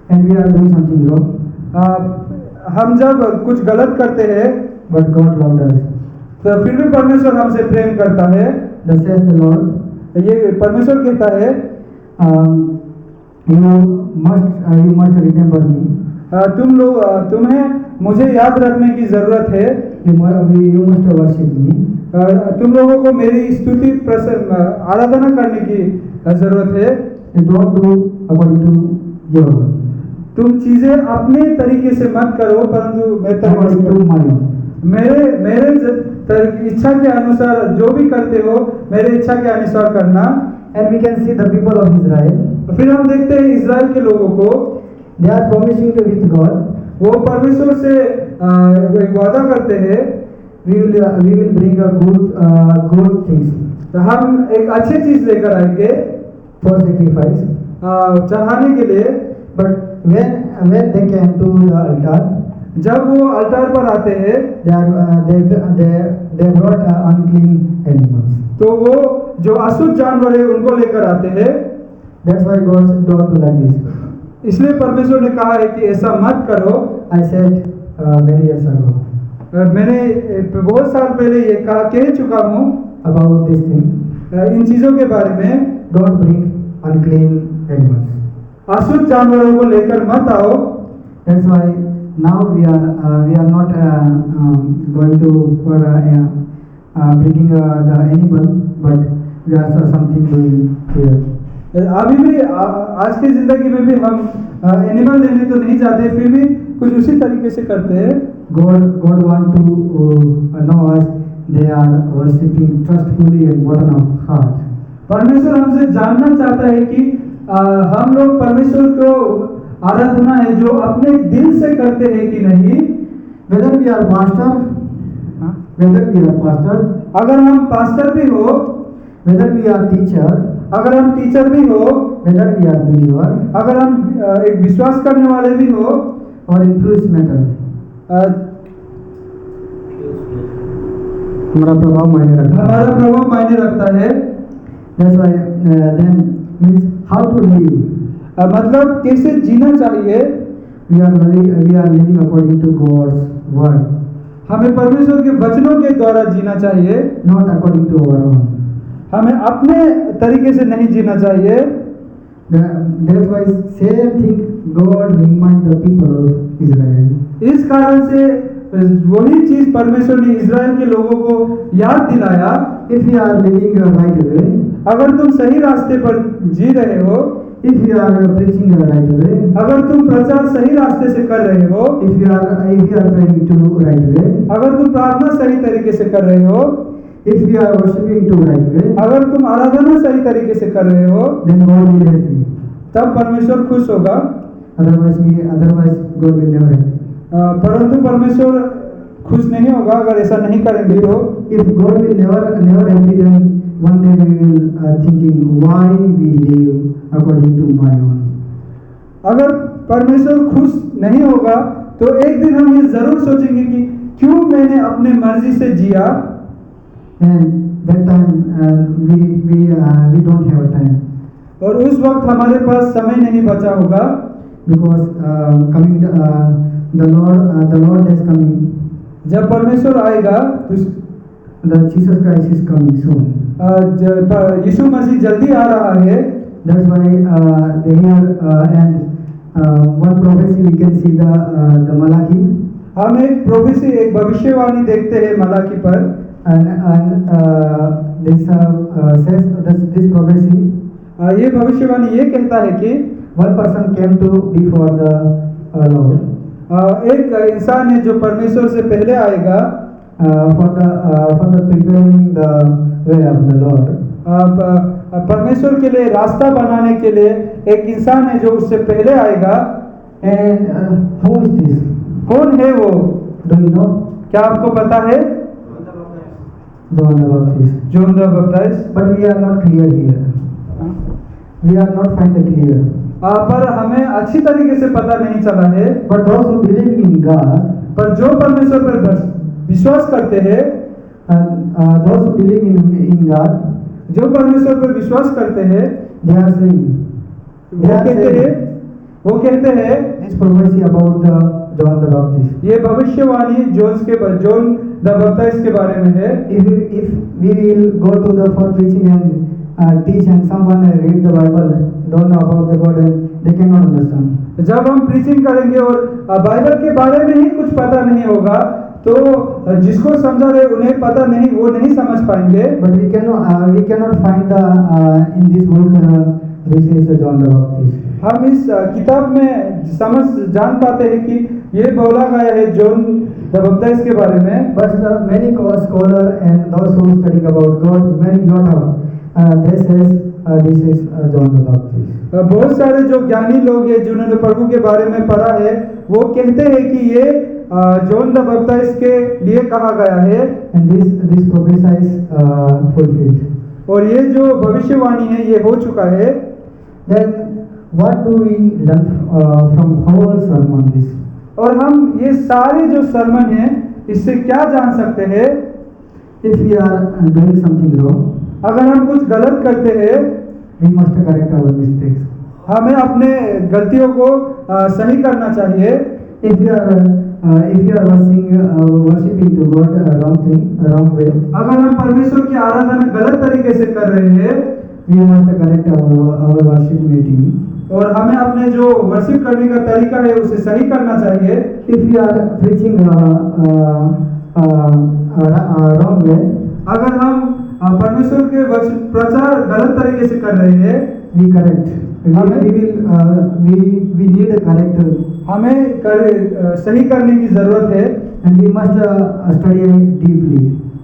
And we are doing something wrong. हम जब कुछ गलत करते हैं But God loves us. तो फिर भी परमेश्वर हमसे प्रेम करता है। Thus says the Lord, ये परमेश्वर कहता है you must remember me. तुम्हें मुझे याद रखने की जरूरत है। You must worship me. तुम लोगों को मेरी स्तुति आराधना करने की जरूरत है। You don't do according to your will. तुम चीजें अपने तरीके से मत करो परंतु मेरे तरीके से According to my own. मेरे इच्छा के अनुसार जो भी करते हो मेरे इच्छा के अनुसार करना। And we can see the people of Israel. फिर हम देखते हैं इजराइल के लोगों को, They are promising to with God. वो परमेश्वर से एक वादा करते हैं, We will bring a good things तो हम एक अच्छी चीज लेकर आएंगे for sacrifice. चढ़ाने के लिए। But when they came to the altar, जब वो अल्टार पर आते हैं they brought unclean animals. तो वो जो अशुद्ध जानवर है उनको लेकर आते हैं। That's why God said, don't do like this. इसलिए परमेश्वर ने कहा है कि ऐसा मत करो। I said many years ago मैंने बहुत साल पहले ये कह चुका हूँ about this thing. इन चीजों के बारे में। Don't bring unclean animals. अशुद्ध जानवरों को लेकर मत आओ। That's why now we are not going to for bringing the animal, but we are something doing here. अभी भी आज की जिंदगी में भी हम एनिमल लेने तो नहीं जाते, फिर भी कुछ उसी तरीके से करते हैं। God want to know us. They are worshiping trustfully and bottom of heart. परमेश्वर हमसे जानना चाहता है कि हम लोग परमेश्वर को आराधना है जो अपने दिल से करते हैं कि नहीं। Whether we are pastor, अगर हम पास्टर भी हो, whether we are teacher, अगर हम टीचर भी हो, whether we are believer, अगर हम एक विश्वास करने वाले भी हो, or influence matter, हमारा प्रभाव मायने रखता है। That's why then means how to live. मतलब कैसे जीना चाहिए। We are living according to God's word, हमें परमेश्वर के वचनों के द्वारा जीना चाहिए, not according to our own. हमें अपने तरीके से नहीं जीना चाहिए। That's why same thing God remind the people of Israel. इस कारण से वही चीज परमेश्वर ने इज़राइल के लोगों को याद दिलाया। If you are living the right way, अगर तुम सही रास्ते पर जी रहे हो, if you are preaching the right way, अगर तुम प्रचार सही रास्ते से कर रहे हो, if you are praying to right way, अगर तुम प्रार्थना सही तरीके से कर रहे हो, if you are worshiping to right way, अगर तुम आराधना सही तरीके से कर रहे हो, then God will help you. तब परमेश्वर खुश होगा। Otherwise God will never help you. परंतु परमेश्वर खुश नहीं होगा अगर ऐसा नहीं करेंगे तो। If God will never help you, then one day we will thinking why we live according to my own. अगर परमेश्वर खुश नहीं होगा तो एक दिन हम ये जरूर सोचेंगे कि क्यों मैंने अपने मर्जी से जिया। And that time we don't have time. और उस वक्त हमारे पास समय नहीं बचा होगा। Because coming the Lord is coming. जब परमेश्वर आएगा तो The Jesus Christ is coming soon. यीशु मसीह जल्दी आ रहा है। That's why one prophecy we can see the Malachi. हम एक प्रोफेसी, एक भविष्यवाणी देखते हैं मलाकी पर। And this says this prophecy. ये भविष्यवाणी ये कहता है कि one person came to before the Lord. एक इंसान है जो परमेश्वर से पहले आएगा for the preparing the way of the Lord. परमेश्वर के लिए रास्ता बनाने के लिए एक इंसान है जो उससे पहले आएगा। And who is this? कौन है वो? Do you know? क्या आपको पता है? John the Baptist. John the Baptist. But we are not clear here. We are not find the clear. पर हमें अच्छी तरीके से पता नहीं चला है। But those who believe in God, पर जो परमेश्वर पर विश्वास करते हैं, those who believe in God, जो परमेश्वर पर विश्वास करते हैं, they are saying, वो कहते हैं this prophecy about the John the Baptist. ये भविष्यवाणी जॉन द बैप्टिस्ट के बारे में है। If we will go to the for preaching and teach and someone read the Bible, don't know about the God, and they cannot understand. जब हम preaching करेंगे और बाइबल के बारे में ही कुछ पता नहीं होगा तो जिसको समझा रहे उन्हें पता नहीं, वो नहीं समझ पाएंगे। But we cannot find the in this book this is John the Baptist. हम इस किताब में समझ जान पाते हैं कि ये बोला गया है जॉन द बैप्टिस्ट के बारे में। But many scholar and those who study about God, many lot of they says this is John the Baptist. बहुत सारे जो ज्ञानी लोग हैं जिन्होंने प्रभु के बारे में पढ़ा है, वो कहते हैं कि ये जॉन द बैप्टिस्ट के लिए कहा गया है। And this prophecy is fulfilled. और ये जो भविष्यवाणी है ये हो चुका है। Then what do we learn from whole sermon this? और हम ये सारे जो सरमन है इससे क्या जान सकते हैं? If we are doing something wrong, अगर हम कुछ गलत करते हैं, we must correct our mistakes. हमें अपने गलतियों को सही करना चाहिए। If you are worshiping to God wrong way, अगर हम परमेश्वर की आराधना गलत तरीके से कर रहे हैं, we must correct our worship meeting. और हमें अपने जो वर्शिप करने का तरीका है उसे सही करना चाहिए। If you are preaching wrong way, अगर हम परमेश्वर के प्रचार गलत तरीके से कर रहे हैं, we correct. We need a corrector. हमें सही करने की जरूरत है। And we must study deeply.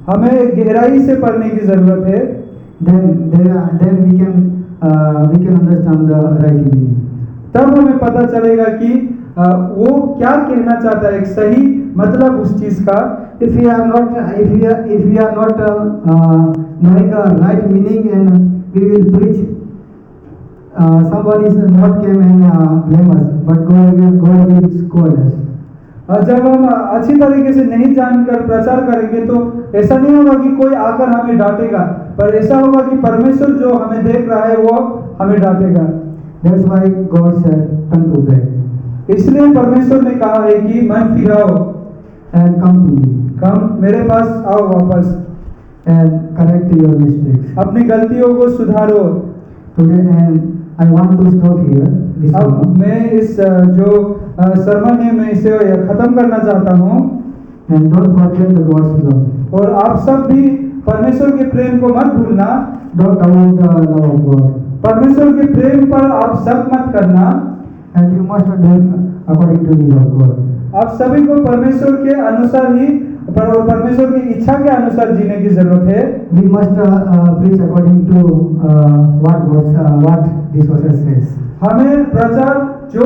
हमें गहराई से पढ़ने की जरूरत है। Then we can understand the right meaning. तब हमें पता चलेगा कि वो क्या कहना चाहता है, एक सही मतलब उस चीज का। If we are not knowing the right meaning and we will preach, someone is not came and blame us, but God will scold us. जब हम अच्छी तरीके से नहीं जानकर प्रचार करेंगे तो ऐसा नहीं होगा कि कोई आकर हमें डांटेगा, पर ऐसा होगा कि परमेश्वर जो हमें देख रहा है वो हमें डांटेगा। That's why God said, "Turn to back इसलिए परमेश्वर ने कहा है कि मन फिराओ and come to me मेरे पास आओ वापस and correct your mistakes." अपनी गलतियों को सुधारो। Today, and I want to stop here. This अब sermon. मैं इस जो सरमन है मैं इसे खत्म करना चाहता हूँ। And don't forget the God's love. और आप सब भी परमेश्वर के प्रेम को मत भूलना। Don't doubt the love of God. परमेश्वर के प्रेम पर आप शक मत करना। And you must do according to the will of God. आप सभी को परमेश्वर के अनुसार ही और परमेश्वर की इच्छा के अनुसार जीने की जरूरत है। We must preach according to what this verse says. हमें प्रचार जो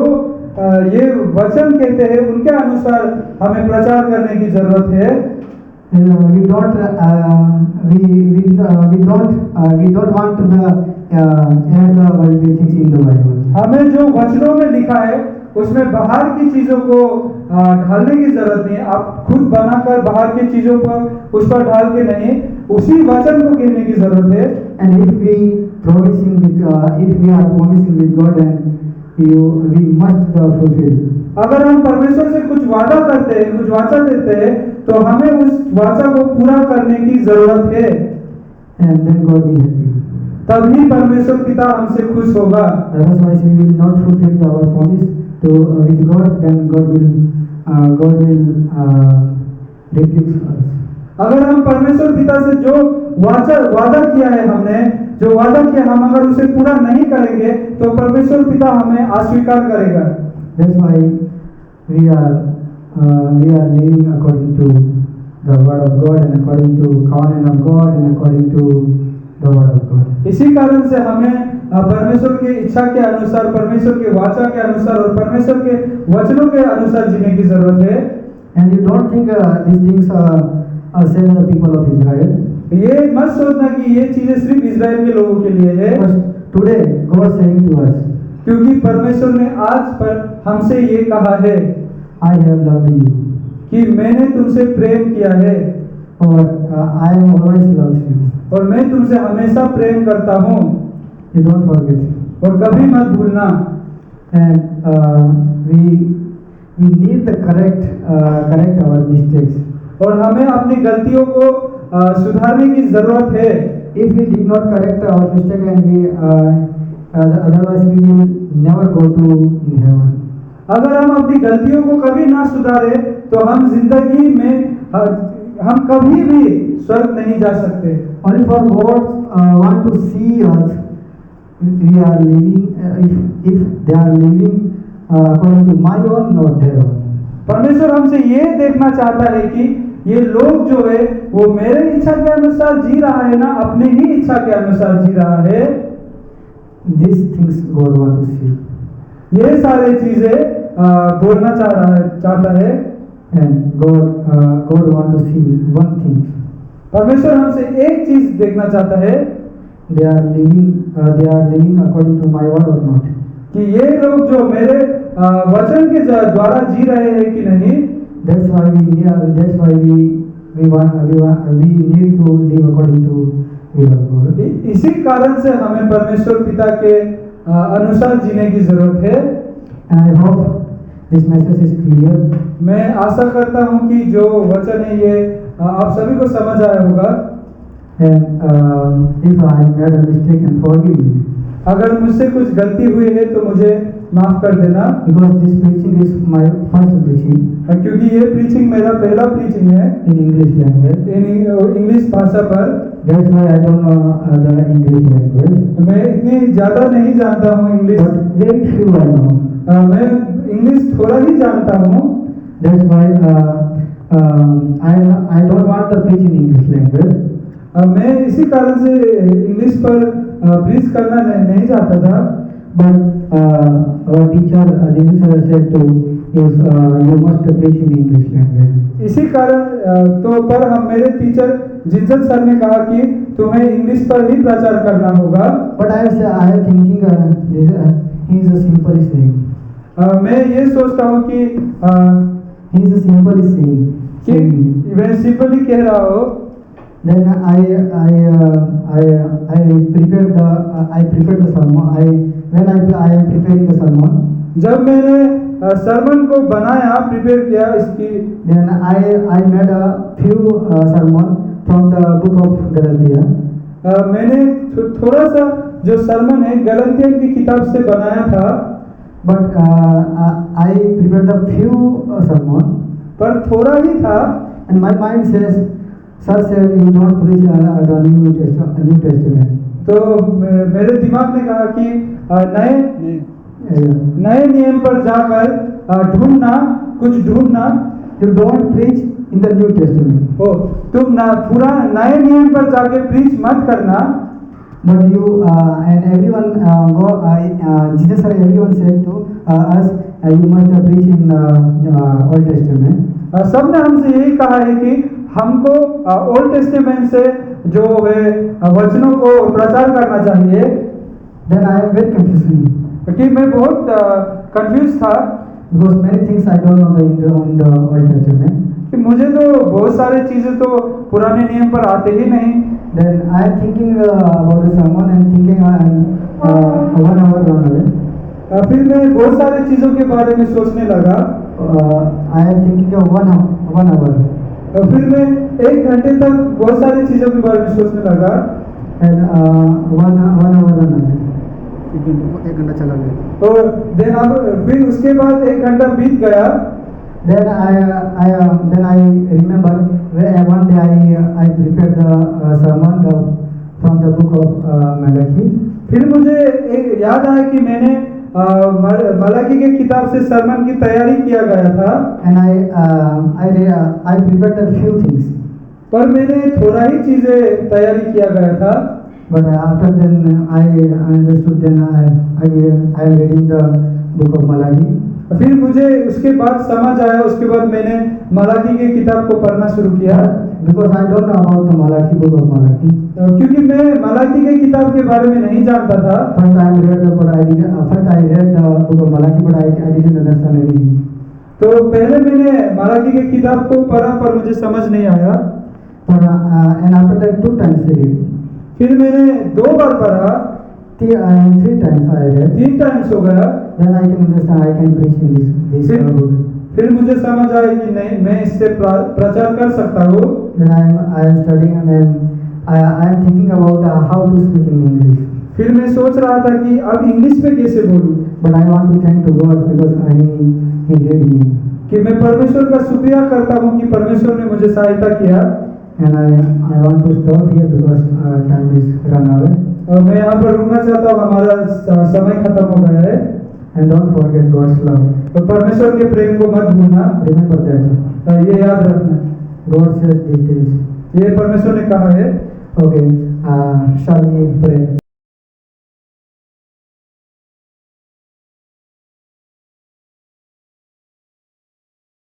ये वचन कहते हैं उनके अनुसार हमें प्रचार करने की जरूरत है। We don't want to add the worldly things in the Bible. हमें जो वचनों में लिखा है उसमें बाहर की चीजों को ढालने की जरूरत नहीं। आप खुद बनाकर बाहर की चीजों पर उस पर ढाल के नहीं, उसी वचन को कहने की जरूरत है। And if we are promising with God, and we must fulfill. अगर हम परमेश्वर से कुछ वादा करते हैं, कुछ वाचा देते हैं, तो हमें उस वाचा को पूरा करने की जरूरत है। And then God will help you. तभी परमेश्वर पिता हमसे खुश होगा। Otherwise, we will not fulfill our promise with God. Then God will rebuke us. अगर हम परमेश्वर पिता से जो वादा किया है हमने, जो वादा किया हम अगर उसे पूरा नहीं करेंगे तो परमेश्वर पिता हमें अस्वीकार करेगा। That's why we are living according to the word of God and according to covenant of God and according to the word of God. इसी कारण से हमें परमेश्वर की इच्छा के अनुसार, परमेश्वर के वाचा के अनुसार और परमेश्वर के वचनों के अनुसार जीने की जरूरत है। And you don't think these things say the people of Israel. ये मत सोचना कि ये चीजें सिर्फ इजराइल के लोगों के लिए है। But today God saying to us, क्योंकि परमेश्वर ने आज पर हमसे ये कहा है, I have loved you. कि मैंने तुमसे प्रेम किया है और I am always loves you. और मैं तुमसे हमेशा प्रेम करता हूँ। You don't forget. और कभी मत भूलना। And we need to correct our mistakes. और हमें अपनी गलतियों को सुधारने की जरूरत है। If we did not correct our mistake, and otherwise we will never go to in heaven. अगर हम अपनी गलतियों को कभी ना सुधारे तो हम जिंदगी में हम कभी भी स्वर्ग नहीं जा सकते। Only for God want to see us we are living if they are living according to my own not their own. परमेश्वर हमसे ये देखना चाहता है कि ये लोग जो है वो मेरे इच्छा के अनुसार जी रहा है ना अपने ही इच्छा के अनुसार जी रहा है। These things God want to see. ये सारी चीजें बोलना चाहता है। And God want to see one thing. परमेश्वर हमसे एक चीज देखना चाहता है, They are living according to my word or not. कि ये लोग जो मेरे वचन के द्वारा जी रहे हैं कि नहीं। That's why we need to live according to will of God. इसी कारण से हमें परमेश्वर पिता के अनुसार जीने की जरूरत है। And I hope this message is clear. मैं आशा करता हूँ कि जो वचन है ये आप सभी को समझ आया होगा। And if I made a mistake, and forgive me. अगर मुझसे कुछ गलती हुई है तो मुझे माफ कर देना। Because this preaching is my first preaching. क्योंकि ये प्रीचिंग मेरा पहला प्रीचिंग है in English language. इंग्लिश भाषा पर। That's why I don't know the English language. मैं इतनी ज्यादा नहीं जानता हूँ English. But very few I know. मैं इंग्लिश थोड़ा ही जानता हूँ। That's why I don't want to preach in English language. मैं इसी कारण से इंग्लिश पर प्रीच करना नहीं चाहता था। But our teacher Jesus said to is you must preach in English language. इसी कारण तो पर हम मेरे टीचर जिंसन सर ने कहा कि तुम्हें इंग्लिश पर ही प्रचार करना होगा। But I am thinking he is a simple saying. मैं ये सोचता हूँ कि he is a simple saying. कि मैं सिंपली कह रहा हूँ। Then I prepared the sermon. when I am preparing the sermon, जब मैंने सरमन को बनाया, प्रिपेयर किया इसकी, then I made a few sermon from the book of Galatia. मैंने थोड़ा सा जो सरमन है गलतियन की किताब से बनाया था, But I prepared the few sermon, पर थोड़ा ही था, and my mind says, sir said you don't preach the New Testament. तो मेरे दिमाग ने कहा कि नए नियम पर जाकर ढूंढना, कुछ ढूंढना, You don't preach in the New Testament. हो तुम ना पूरा नए नियम पर जाके प्रीच मत करना, But you and everyone Jesus or everyone said to us, you must preach in Old Testament. सबने हमसे यही कहा है कि हमको ओल्ड टेस्टामेंट से जो है वचनों को प्रचार करना चाहिए। Then I am very confused क्योंकि मैं बहुत कंफ्यूज था, because many things I don't know on the Old Testament. कि मुझे तो बहुत सारी चीजें तो पुराने नियम पर आते ही नहीं। Then I am thinking about the sermon and thinking 1 hour. फिर मैं बहुत सारी चीजों के बारे में सोचने लगा। I am thinking of 1 hour. फिर मैं 1 घंटे तक बहुत सारी चीजों के बारे में सोचने लगा। And 1 hour. 1 घंटा चला गया। और फिर उसके बाद 1 घंटा बीत गया। Then I remember one day I prepared the sermon from the book of Malachi. फिर मुझे एक याद आया कि मैंने मलाकी के किताब से सरमन की तैयारी किया गया था। And I prepared a few things. पर मैंने थोड़ा ही चीजें तैयारी किया गया था। But after then I understood. Then I am reading the book of Malachi. फिर मुझे उसके बाद समझ आया, उसके बाद मैंने मलाकी के किताब को पढ़ना शुरू किया। Because I don't know about the Malachi, book of Malachi. क्योंकि मैं मलाकी के किताब के बारे में नहीं जानता था। First I read the book of Malachi, but I didn't understand anything. तो पहले मैंने मलाकी के किताब को पढ़ा पर मुझे समझ नहीं आया। And after that 2 times I read. फिर मैंने 2 बार पढ़ा। 3 times I read. 3 टाइम्स हो गया। Then I can understand, I can preach in this book. फिर मुझे समझ आया कि नहीं, मैं इससे प्रचार कर सकता हूँ। Then I am studying and then I am thinking about how to speak in English. फिर मैं सोच रहा था कि अब इंग्लिश में कैसे बोलूँ। But I want to thank to God because He did me. कि मैं परमेश्वर का शुक्रिया करता हूँ कि परमेश्वर ने मुझे सहायता किया। And I want to stop here because time is run away. और मैं यहाँ पर रुकना चाहता हूँ, हमारा समय खत्म हो गया है। And don't forget God's love. तो परमेश्वर के प्रेम को मत भूलना। Remember that. ये याद रखना। God says it is. ये परमेश्वर ने कहा है। Okay. Shall we pray?